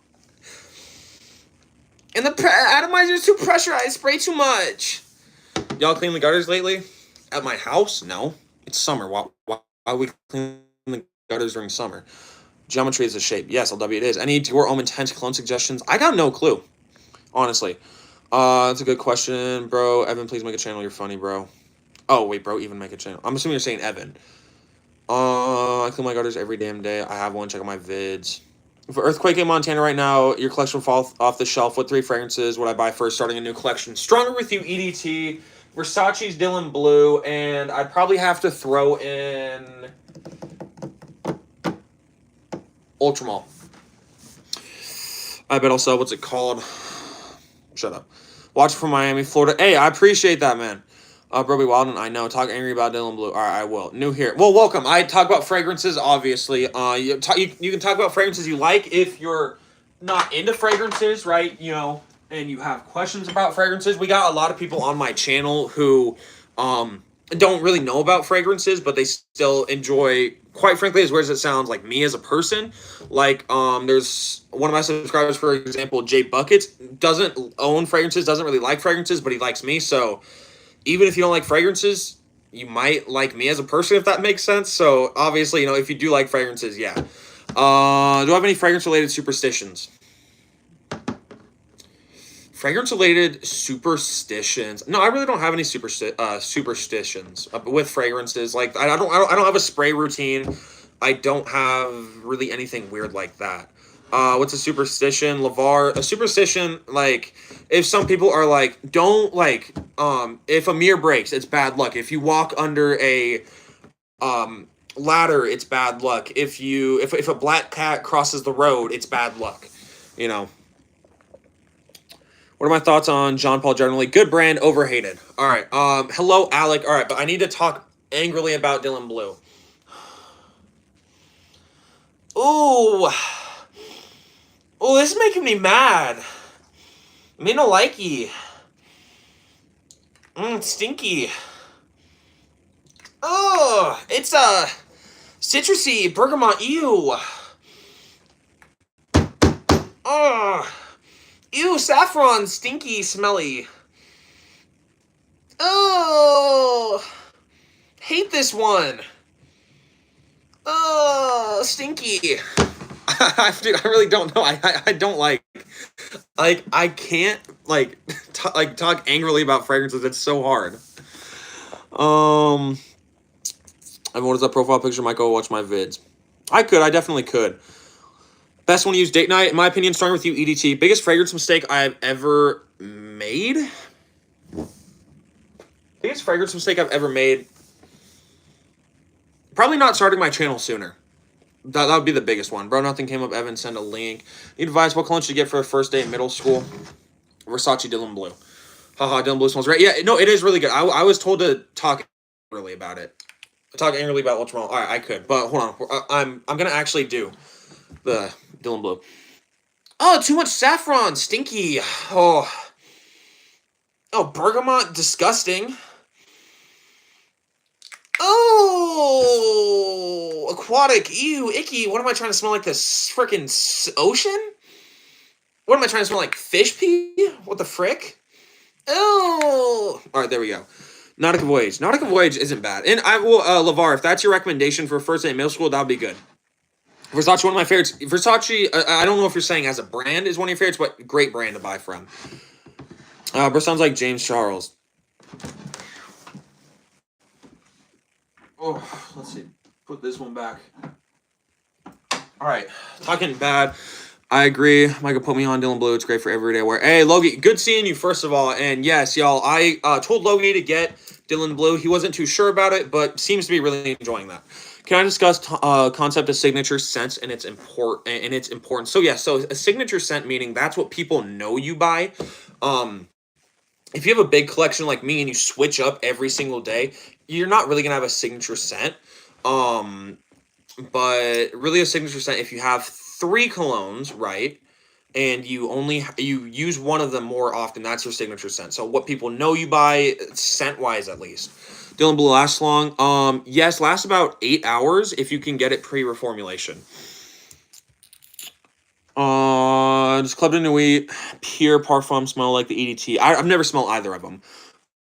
And the atomizer is too pressurized. Spray too much. Y'all clean the gutters lately? At my house? No. It's summer. Why we clean the gutters during summer? Geometry is a shape. Yes, LW it is. Any Dior Homme Intense cologne suggestions? I got no clue. Honestly. That's a good question, bro. Evan, please make a channel. You're funny, bro. Oh, wait, bro. Even make a channel. I'm assuming you're saying Evan. I clean my gutters every damn day. I have one. Check out my vids. If an earthquake in Montana right now, your collection will fall off the shelf. What 3 fragrances would I buy first starting a new collection? Stronger With You, EDT, Versace's Dylan Blue, and I'd probably have to throw in Ultramall. I bet also, what's it called? Shut up. Watch from Miami, Florida. Hey, I appreciate that, man. Broby Wilden, I know. Talk angry about Dylan Blue. All right, I will. New here. Well, welcome. I talk about fragrances, obviously. You can talk about fragrances you like if you're not into fragrances, right? You know, and you have questions about fragrances. We got a lot of people on my channel who don't really know about fragrances, but they still enjoy, quite frankly, as weird as it sounds, like me as a person. Like, there's one of my subscribers, for example, Jay Buckets, doesn't own fragrances, doesn't really like fragrances, but he likes me, so even if you don't like fragrances, you might like me as a person, if that makes sense. So obviously, you know, if you do like fragrances, yeah. Do I have any fragrance related superstitions? Fragrance related superstitions? No, I really don't have any superstitions with fragrances. Like I don't have a spray routine. I don't have really anything weird like that. What's a superstition? LeVar, a superstition, like, if some people are like, don't, like, if a mirror breaks, it's bad luck. If you walk under a ladder, it's bad luck. If a black cat crosses the road, it's bad luck. You know. What are my thoughts on Jean Paul generally? Good brand, overhated. All right. Hello, Alec. All right, but I need to talk angrily about Dylan Blue. Ooh. Oh, this is making me mad. Me no likey. Stinky. Oh, it's citrusy, bergamot. Ew. Oh, ew, saffron, stinky, smelly. Oh, hate this one. Oh, stinky. Dude, I really don't know. I don't like I can't talk angrily about fragrances. It's so hard. And what is that profile picture? Might go watch my vids. I definitely could. Best one to use date night, in my opinion. Starting with you, EDT. Biggest fragrance mistake I've ever made. Biggest fragrance mistake I've ever made. Probably not starting my channel sooner. That would be the biggest one. Bro, nothing came up. Evan, send a link. Need advice. What cologne should you get for a first day in middle school? Versace Dylan Blue. Haha, Dylan Blue smells great. Yeah, no, it is really good. I was told to talk angrily about it. Talk angrily about Ultramall. All right, I could. But hold on. I'm going to actually do the Dylan Blue. Oh, too much saffron. Stinky. Oh, bergamot. Disgusting. Oh, aquatic. Ew, icky. What am I trying to smell like? This freaking ocean? What am I trying to smell like? Fish pee? What the frick? Oh. All right, there we go. Nautica Voyage. Nautica Voyage isn't bad. And I will, LeVar, if that's your recommendation for first day in middle school, that would be good. Versace, one of my favorites. Versace, I don't know if you're saying as a brand is one of your favorites, but great brand to buy from. Bro, sounds like James Charles. Oh, let's see. Put this one back. All right. Talking bad. I agree. Michael, put me on Dylan Blue. It's great for everyday wear. Hey, Logie, good seeing you, first of all. And yes, y'all, I told Logie to get Dylan Blue. He wasn't too sure about it, but seems to be really enjoying that. Can I discuss concept of signature scents and its importance? So, yeah, so a signature scent meaning that's what people know you by. If you have a big collection like me and you switch up every single day, you're not really going to have a signature scent. But really a signature scent, if you have 3 colognes, right, and you use one of them more often, that's your signature scent. So what people know you by, scent-wise at least. Dylan Blue lasts long. Yes, lasts about 8 hours if you can get it pre-reformulation. Does Club de Nuit Pure Parfum smell like the EDT? I've never smelled either of them.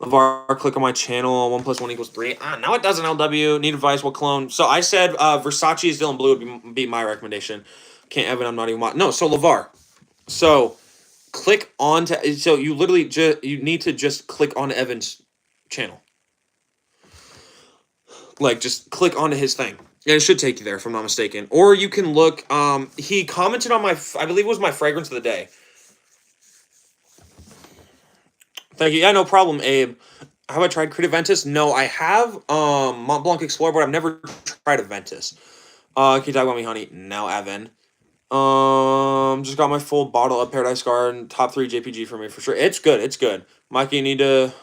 LeVar, click on my channel. 1 + 1 = 3. No, it doesn't. LW. Need advice. What cologne? So I said Versace's Dylan Blue would be my recommendation. Can't Evan. I'm not even. No. So LeVar. So click on to, so you literally just, you need to just click on Evan's channel. Like, just click onto his thing. Yeah, it should take you there if I'm not mistaken. Or you can look, he commented on my, I believe it was my fragrance of the day. Thank you. Yeah, no problem, Abe. Have I tried Creative Ventus? No, I have Mont Blanc Explorer, but I've never tried a Ventus. Can you talk about me, honey? No, Evan. Just got my full bottle of Paradise Garden. Top 3 JPG for me for sure. It's good. It's good. Mike, you need to,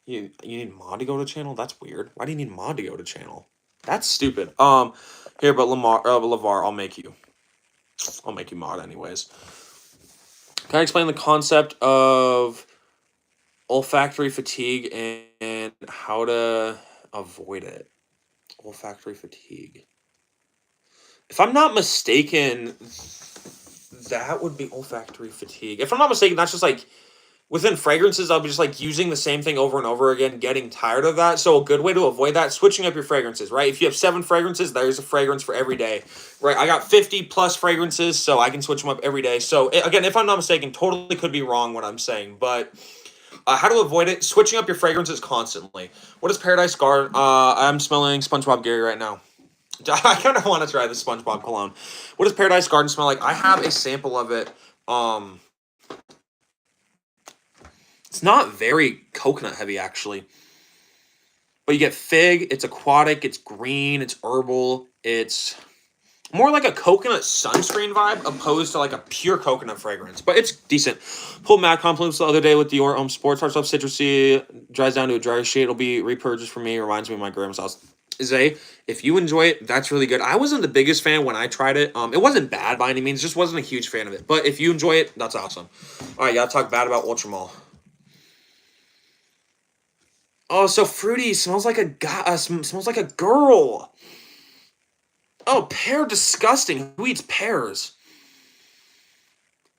you need mod to go to channel? That's weird. Why do you need mod to go to channel? That's stupid. Here, but Lavar, I'll make you mod anyways. Can I explain the concept of olfactory fatigue and how to avoid it? Olfactory fatigue. If I'm not mistaken, that would be olfactory fatigue. If I'm not mistaken, that's just like within fragrances, I'll be just like using the same thing over and over again, getting tired of that. So a good way to avoid that, switching up your fragrances, right? If you have 7 fragrances, there's a fragrance for every day, right? I got 50 plus fragrances, so I can switch them up every day. So again, if I'm not mistaken, totally could be wrong what I'm saying, but how to avoid it, switching up your fragrances constantly. What is Paradise Garden? I'm smelling SpongeBob Gary right now. I kind of want to try the SpongeBob cologne. What does Paradise Garden smell like? I have a sample of it. It's not very coconut heavy, actually. But you get fig, it's aquatic, it's green, it's herbal. It's more like a coconut sunscreen vibe opposed to like a pure coconut fragrance. But it's decent. Pulled matte compliments the other day with Dior Sport. Starts off citrusy, dries down to a drier shade. It'll be repurchased for me. Reminds me of my grandma's house. Zay, if you enjoy it, that's really good. I wasn't the biggest fan when I tried it. It wasn't bad by any means. Just wasn't a huge fan of it. But if you enjoy it, that's awesome. All right, you gotta talk bad about Ultramall. Oh, so fruity. Smells like a guy. Smells like a girl. Oh, pear disgusting. Who eats pears?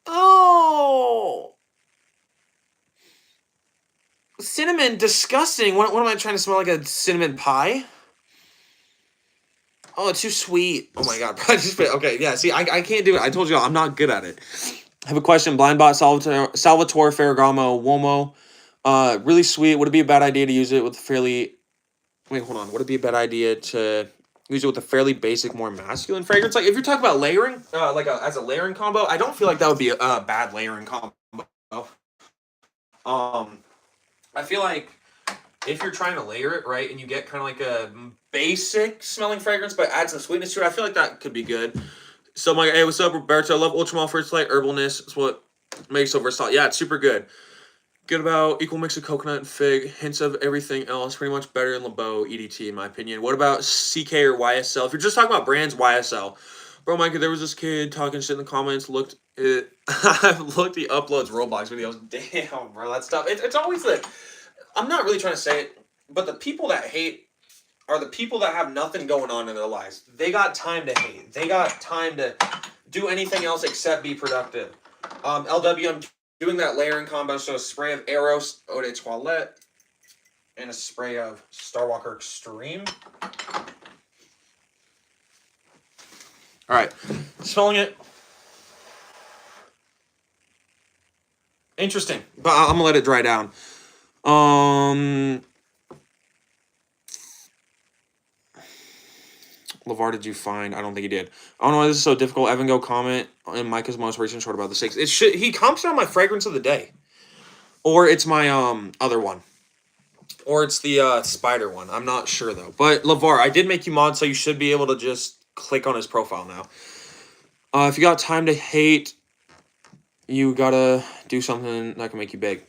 Oh, cinnamon disgusting. What am I trying to smell like a cinnamon pie? Oh, it's too sweet. Oh my god. Okay, yeah, see, I can't do it. I told you I'm not good at it. I have a question. Blindbot Salvatore Ferragamo Uomo. Really sweet. Would it be a bad idea to use it with a fairly... Wait, hold on. Would it be a bad idea to use it with a fairly basic, more masculine fragrance? Like, if you're talking about layering, as a layering combo, I don't feel like that would be a bad layering combo. I feel like if you're trying to layer it, right, and you get kind of like a basic smelling fragrance, but add some sweetness to it, I feel like that could be good. So, I'm like, hey, what's up, Roberto? I love Ultramall for its light herbalness. It's what makes it so versatile. Yeah, it's super good. Good about equal mix of coconut and fig, hints of everything else. Pretty much better than LeBeau EDT, in my opinion. What about CK or YSL? If you're just talking about brands, YSL. Bro, Micah, there was this kid talking shit in the comments. I've looked, he uploads Roblox videos. Damn, bro, that stuff. It's always the... I'm not really trying to say it, but the people that hate are the people that have nothing going on in their lives. They got time to hate. They got time to do anything else except be productive. LW, I'm doing that layering combo, so a spray of Eros Eau de Toilette and a spray of Starwalker Extreme. All right, smelling it. Interesting, but I'm gonna let it dry down. LeVar, did you find? I don't think he did. I don't know why this is so difficult. Evan, go comment in Micah's most recent short about the 6. It should, he commented on my fragrance of the day, or it's my other one, or it's the spider one. I'm not sure though. But LeVar, I did make you mod, so you should be able to just click on his profile now. If you got time to hate, you gotta do something that can make you big.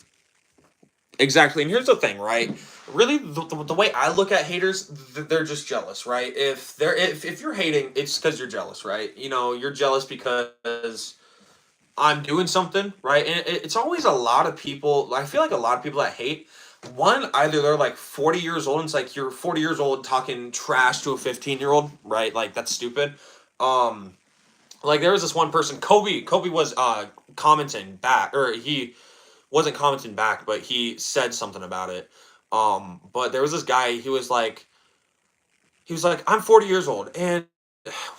Exactly, and here's the thing, right? Really, the way I look at haters, they're just jealous, right? If you're hating, it's because you're jealous, right? You know, you're jealous because I'm doing something, right? And it's always a lot of people. I feel like a lot of people that hate. One, either they're like 40 years old, and it's like you're 40 years old talking trash to a 15-year-old, right? Like that's stupid. Like there was this one person, Kobe was commenting back, or he wasn't commenting back, but he said something about it. But there was this guy, he was like, I'm 40 years old, and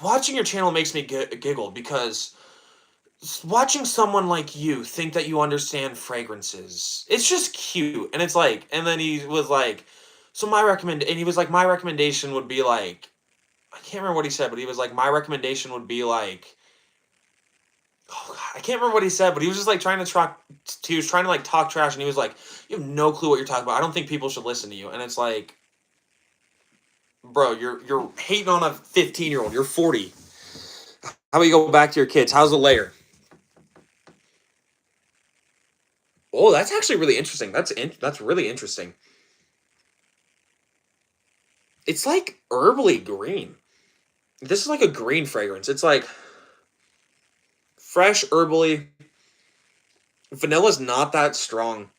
watching your channel makes me giggle because watching someone like you think that you understand fragrances, it's just cute. And it's like, and then he was like, so and he was like, my recommendation would be like, I can't remember what he said, but he was like, my recommendation would be like, oh God, I can't remember what he said, but he was just like trying to talk. He was trying to like talk trash, and he was like, "You have no clue what you're talking about. I don't think people should listen to you." And it's like, bro, you're hating on a 15-year-old. You're 40. How about you go back to your kids? How's the layer? Oh, that's actually really interesting. That's really interesting. It's like herbally green. This is like a green fragrance. It's like fresh herbally. Vanilla's not that strong.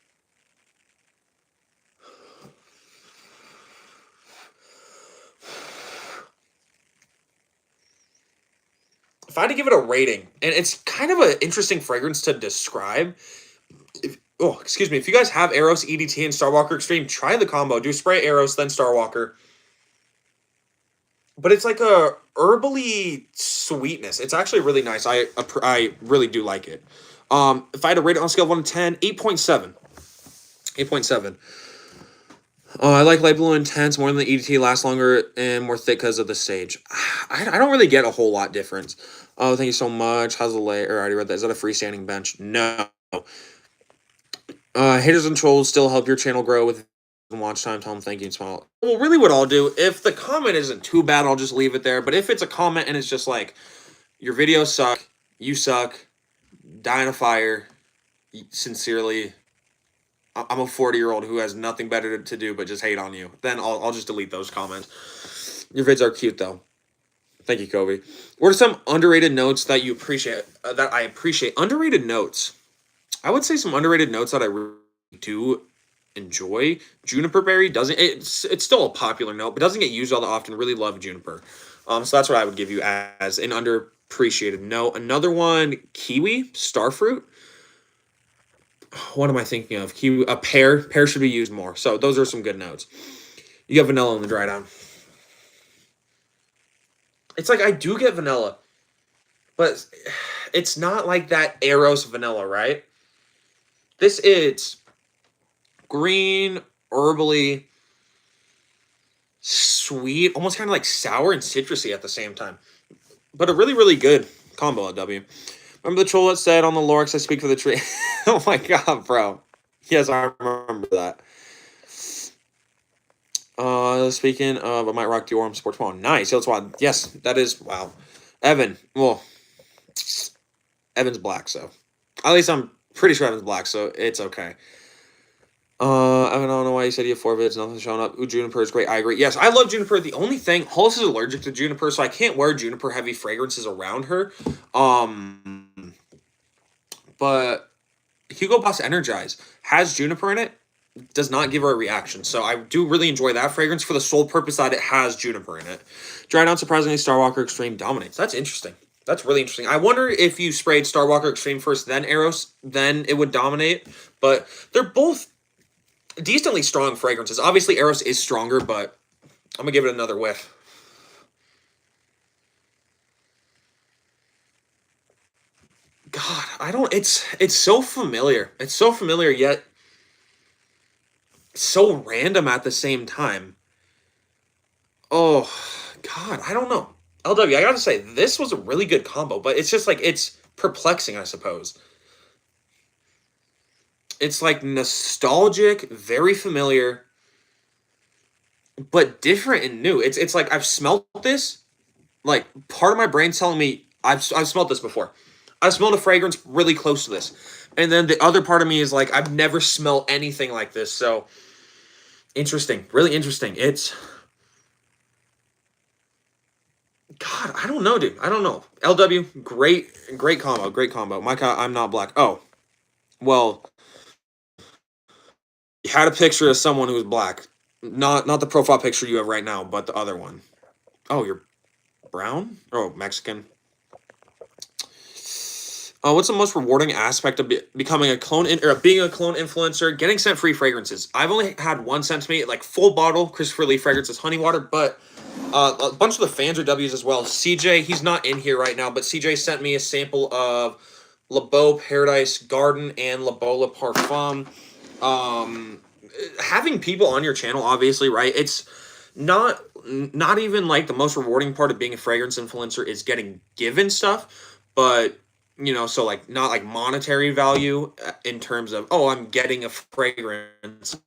If I had to give it a rating, and it's kind of an interesting fragrance to describe. Excuse me. If you guys have Eros, EDT, and Starwalker Extreme, try the combo. Do spray Eros, then Starwalker. But it's like a herbally sweetness. It's actually really nice. I really do like it. If I had to rate it on a scale of 1 to 10, 8.7. 8.7. I like light blue intense more than the EDT, lasts longer and more thick because of the sage. I don't really get a whole lot difference. Oh, thank you so much. How's the layer? I already read that. Is that a freestanding bench? No. Haters and trolls still help your channel grow with watch time. Tell them thank you and smile. Well, really what I'll do, if the comment isn't too bad, I'll just leave it there. But if it's a comment and it's just like, your videos suck, you suck, die in a fire, sincerely, I'm a 40-year-old who has nothing better to do but just hate on you, then I'll just delete those comments. Your vids are cute, though. Thank you, Kobe. What are some underrated notes that you appreciate, that I appreciate? Underrated notes. I would say some underrated notes that I really do enjoy. Juniper berry doesn't. It's still a popular note, but doesn't get used all that often. Really love juniper. So that's what I would give you as an underappreciated note. Another one, kiwi, starfruit. What am I thinking of? Kiwi, a pear. Pear should be used more. So those are some good notes. You got vanilla in the dry down. It's like I do get vanilla, but it's not like that Eros vanilla, right? This is green, herbally, sweet, almost kind of like sour and citrusy at the same time. But a really, really good combo at W. Remember the troll that said on the Lorix, I speak for the tree? Oh my god, bro. Yes, I remember that. Speaking of, I might rock the Orem Sports Mall. Nice. That's why. Yes, that is. Wow. Evan. Well, Evan's black, so. At least I'm pretty sure Evan's black, so it's okay. I don't know why you said you have 4 vids, nothing showing up. Ooh, Juniper is great. I agree. Yes, I love Juniper. The only thing, Hollis is allergic to Juniper, so I can't wear Juniper heavy fragrances around her. But Hugo Boss Energize has Juniper in it. Does not give her a reaction. So I do really enjoy that fragrance for the sole purpose that it has Juniper in it. Dry down, surprisingly, Starwalker Extreme dominates. That's interesting. That's really interesting. I wonder if you sprayed Starwalker Extreme first, then Eros, then it would dominate. But they're both decently strong fragrances. Obviously, Eros is stronger, but I'm going to give it another whiff. God, I don't... It's so familiar. It's so familiar, yet so random at the same time. Oh, God, I don't know. LW, I gotta say, this was a really good combo, but it's just like, it's perplexing, I suppose. It's like nostalgic, very familiar, but different and new. It's like I've smelled this. Like part of my brain's telling me I've smelled this before. I've smelled a fragrance really close to this, and then the other part of me is like I've never smelled anything like this. So interesting, really interesting. It's God, I don't know, dude. I don't know. LW, great combo, great combo. Mike, I'm not black. Oh, well, you had a picture of someone who was black. Not the profile picture you have right now, but the other one. Oh, you're brown? Oh, Mexican. What's the most rewarding aspect of becoming a clone or being a clone influencer? Getting sent free fragrances. I've only had one sent to me, like full bottle Christopher Lee fragrances, honey water, but a bunch of the fans are W's as well. CJ, he's not in here right now, but CJ sent me a sample of Le Beau Paradise Garden and Le Beau Le Parfum. Having people on your channel, obviously, right? It's not even like the most rewarding part of being a fragrance influencer is getting given stuff, but so like not like monetary value in terms of, oh, I'm getting a fragrance,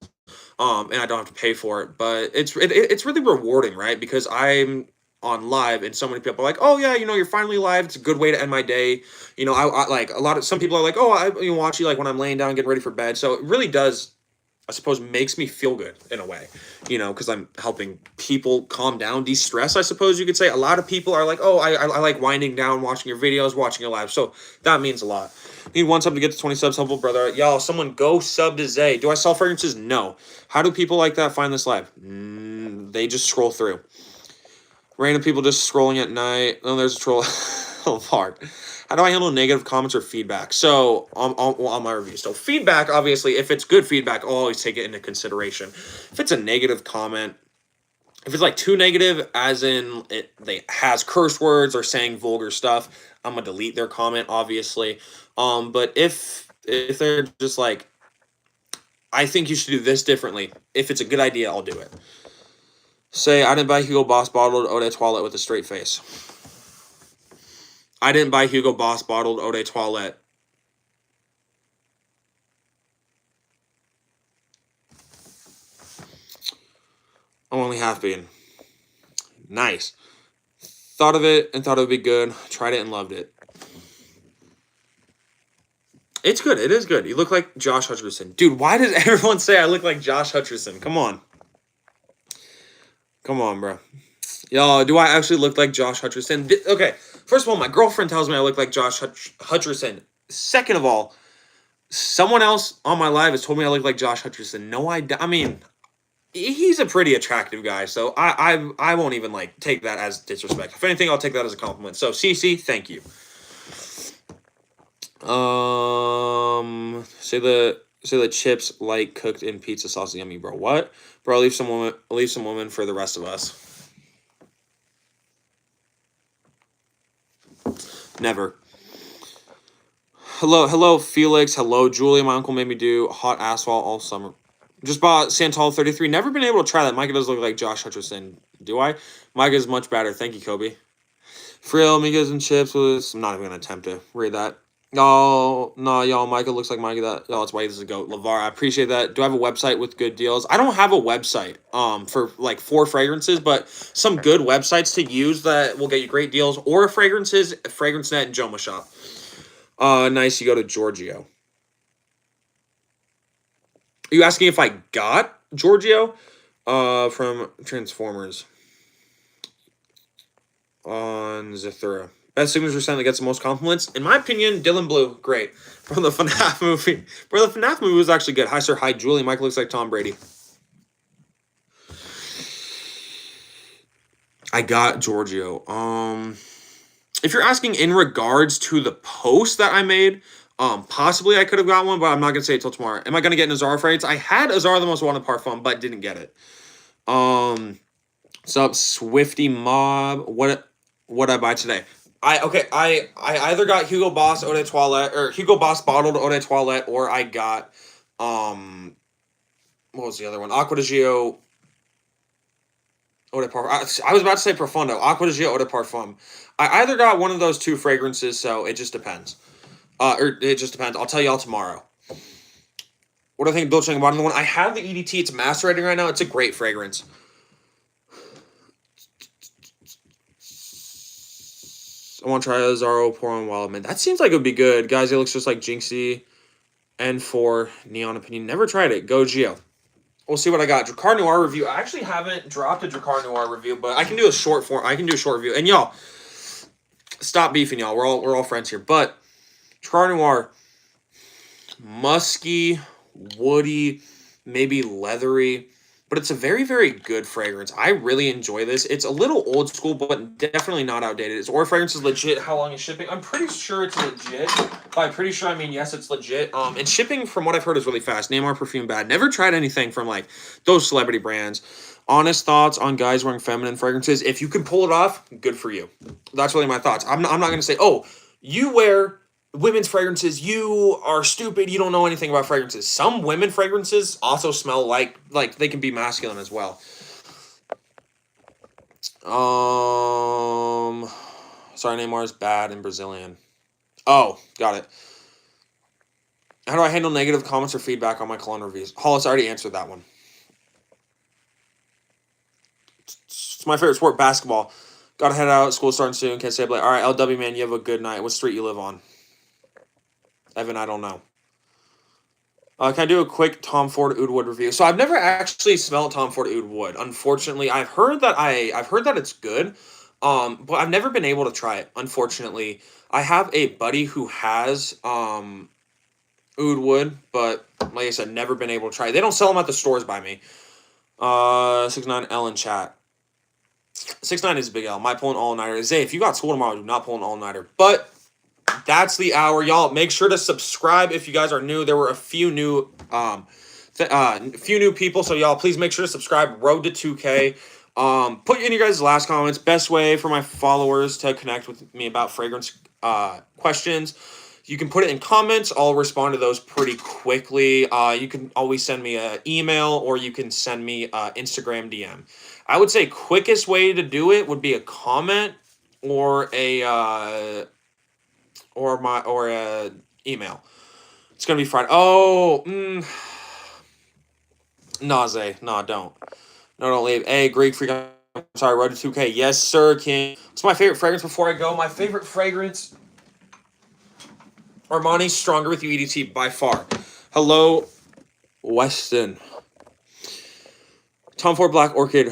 and I don't have to pay for it, but it's really rewarding, right? Because I'm on live and so many people are like, oh yeah, you're finally live. It's a good way to end my day. I like some people are like, oh, I watch you like when I'm laying down getting ready for bed. So it really does, I suppose, makes me feel good in a way, because I'm helping people calm down, de-stress, I suppose you could say. A lot of people are like, oh, I like winding down, watching your videos, watching your live. So that means a lot. Need one sub to get to 20 subs, helpful brother. Y'all, someone go sub to Zay. Do I sell fragrances? No. How do people like that find this live? They just scroll through. Random people just scrolling at night. Oh, there's a troll. Hard. How do I handle negative comments or feedback? So on my review. So feedback, obviously, if it's good feedback, I'll always take it into consideration. If it's a negative comment, if it's like too negative, as in they has curse words or saying vulgar stuff, I'm gonna delete their comment, obviously. But if they're just like, I think you should do this differently, if it's a good idea, I'll do it. Say, I didn't buy Hugo Boss bottled Eau de Toilette with a straight face. I didn't buy Hugo Boss bottled Eau de Toilette. I'm only half being. Nice. Thought of it and thought it would be good. Tried it and loved it. It's good. It is good. You look like Josh Hutcherson. Dude, why does everyone say I look like Josh Hutcherson? Come on. Come on, bro. Yo, do I actually look like Josh Hutcherson? Okay, first of all, my girlfriend tells me I look like Josh Hutcherson. Second of all, someone else on my live has told me I look like Josh Hutcherson. No, I mean, he's a pretty attractive guy, so I won't even like take that as disrespect. If anything, I'll take that as a compliment. So, CC, thank you. Say the chips like cooked in pizza sauce, yummy, bro. What, bro? Leave some woman for the rest of us. Never. Hello, Felix. Hello, Julie. My uncle made me do hot asphalt all summer. Just bought Santal 33. Never been able to try that. Micah does look like Josh Hutcherson. Do I? Micah is much better. Thank you, Kobe. Frill, migas and chips. I'm not even going to attempt to read that. No, y'all. Micah looks like Micah. That's why this is a goat. LeVar, I appreciate that. Do I have a website with good deals? I don't have a website for like 4 fragrances, but some good websites to use that will get you great deals. Or fragrances, FragranceNet and Joma Shop. Nice. You go to Giorgio. Are you asking if I got Giorgio? From Transformers. On Zathura. Best signature scent that gets the most compliments? In my opinion, Dylan Blue. Great. From the FNAF movie. Bro, the FNAF movie was actually good. Hi, sir. Hi, Julie. Mike looks like Tom Brady. I got Giorgio. If you're asking in regards to the post that I made, possibly I could have got one, but I'm not going to say it till tomorrow. Am I going to get an Azara fragrance? I had Azara the Most Wanted Parfum, but didn't get it. What's up, Swifty Mob? What I buy today? I either got Hugo Boss Eau de Toilette or Hugo Boss bottled Eau de Toilette, or I got what was the other one? Acqua di Gio Eau de Parfum. I was about to say Profondo. Acqua di Gio Eau de Parfum. I either got one of those 2 fragrances, so it just depends. Or it just depends. I'll tell y'all tomorrow. What do I think of Dolce & Gabbana? The one I have the EDT. It's macerating right now. It's a great fragrance. I want to try a Zaro Pour on Wildman. That seems like it would be good. Guys, it looks just like Jinxie. N4 Neon Opinion. Never tried it. Go Geo. We'll see what I got. Dracar Noir review. I actually haven't dropped a Dracar Noir review, but I can do a short form. I can do a short review. And y'all, stop beefing, y'all. We're all friends here. But Dracar Noir, musky, woody, maybe leathery. But it's a very, very good fragrance. I really enjoy this. It's a little old school, but definitely not outdated. Its Aura fragrance is legit. How long is shipping? I'm pretty sure it's legit. By pretty sure, I mean, yes, it's legit. And shipping, from what I've heard, is really fast. Neymar Perfume Bad. Never tried anything from, like, those celebrity brands. Honest thoughts on guys wearing feminine fragrances. If you can pull it off, good for you. That's really my thoughts. I'm not going to say, oh, you wear women's fragrances, you are stupid. You don't know anything about fragrances. Some women fragrances also smell like they can be masculine as well. Sorry, Neymar is bad in Brazilian. Oh, got it. How do I handle negative comments or feedback on my cologne reviews? Hollis already answered that one. It's my favorite sport, basketball. Gotta head out. School's starting soon. Can't stay up late. All right, LW, man, you have a good night. What street you live on? Evan, I don't know. Can I do a quick Tom Ford Oud Wood review? So I've never actually smelled Tom Ford Oud Wood. Unfortunately, I've heard that it's good, but I've never been able to try it. Unfortunately, I have a buddy who has Oud Wood, but like I said, never been able to try it. They don't sell them at the stores by me. 69 L in chat. 6'9" is a big L. Might pull an all-nighter. Zay, if you got school tomorrow, do not pull an all-nighter. But that's the hour, y'all. Make sure to subscribe if you guys are new. There were a few new people, so y'all please make sure to subscribe. Road to 2K. Put in your guys' last comments. Best way for my followers to connect with me about fragrance questions. You can put it in comments. I'll respond to those pretty quickly. You can always send me an email, or you can send me Instagram DM. I would say quickest way to do it would be a comment or a email. It's gonna be Friday. Oh, nah, Zay. Nah, don't. No, don't leave. Hey, Greek Freak. I'm sorry, Road to 2K. Yes, sir, King. What's my favorite fragrance before I go? My favorite fragrance, Armani Stronger With You EDT by far. Hello, Weston. Tom Ford Black Orchid.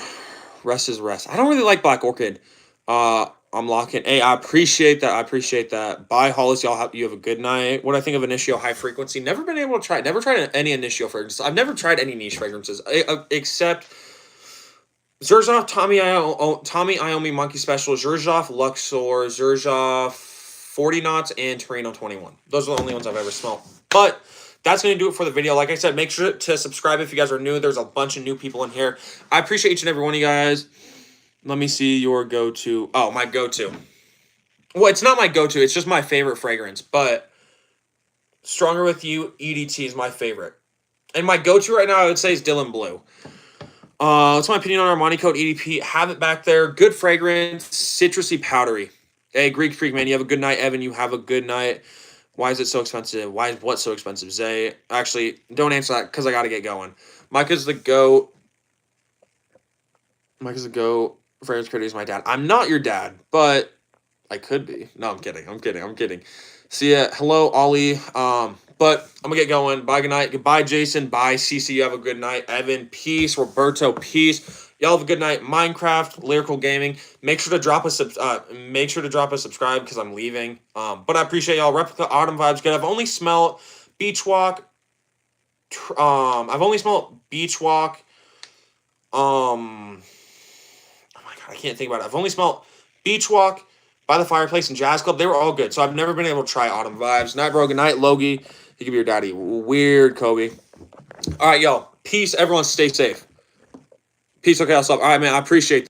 Rest is rest. I don't really like Black Orchid. I'm locking. Hey, I appreciate that. Bye, Hollis. You have a good night. What do I think of Initio High Frequency? Never been able to try it. Never tried any Initio fragrances. I've never tried any niche fragrances except Xerjoff, Tommy Iommi Monkey Special, Xerjoff Luxor, Xerjoff 40 Knots, and Torino 21. Those are the only ones I've ever smelled. But that's going to do it for the video. Like I said, make sure to subscribe if you guys are new. There's a bunch of new people in here. I appreciate each and every one of you guys. Let me see your go-to. Oh, my go-to. Well, it's not my go-to. It's just my favorite fragrance. But Stronger With You EDT is my favorite. And my go-to right now, I would say, is Dylan Blue. What's my opinion on Armani Code EDP? Have it back there. Good fragrance. Citrusy, powdery. Hey, Greek Freak, man. You have a good night. Evan, you have a good night. Why is it so expensive? Why is what so expensive? Zay, actually, don't answer that because I got to get going. Micah's the GOAT. Fragrance critic is my dad. I'm not your dad, but I could be. No, I'm kidding. See ya. Hello, Ollie. But I'm going to get going. Bye, good night. Goodbye, Jason. Bye, Cece. You have a good night. Evan, peace. Roberto, peace. Y'all have a good night. Minecraft, Lyrical Gaming. Make sure to drop a subscribe because I'm leaving. But I appreciate y'all. Replica Autumn Vibes good. I've only smelled Beach Walk. Oh my god, I can't think about it. I've only smelled Beach Walk, By the Fireplace, and Jazz Club. They were all good. So I've never been able to try Autumn Vibes. Night, bro. Good night, Logie. He could be your daddy. Weird, Kobe. All right, y'all. Peace. Everyone stay safe. Peace. Okay, I'll stop. All right, man. I appreciate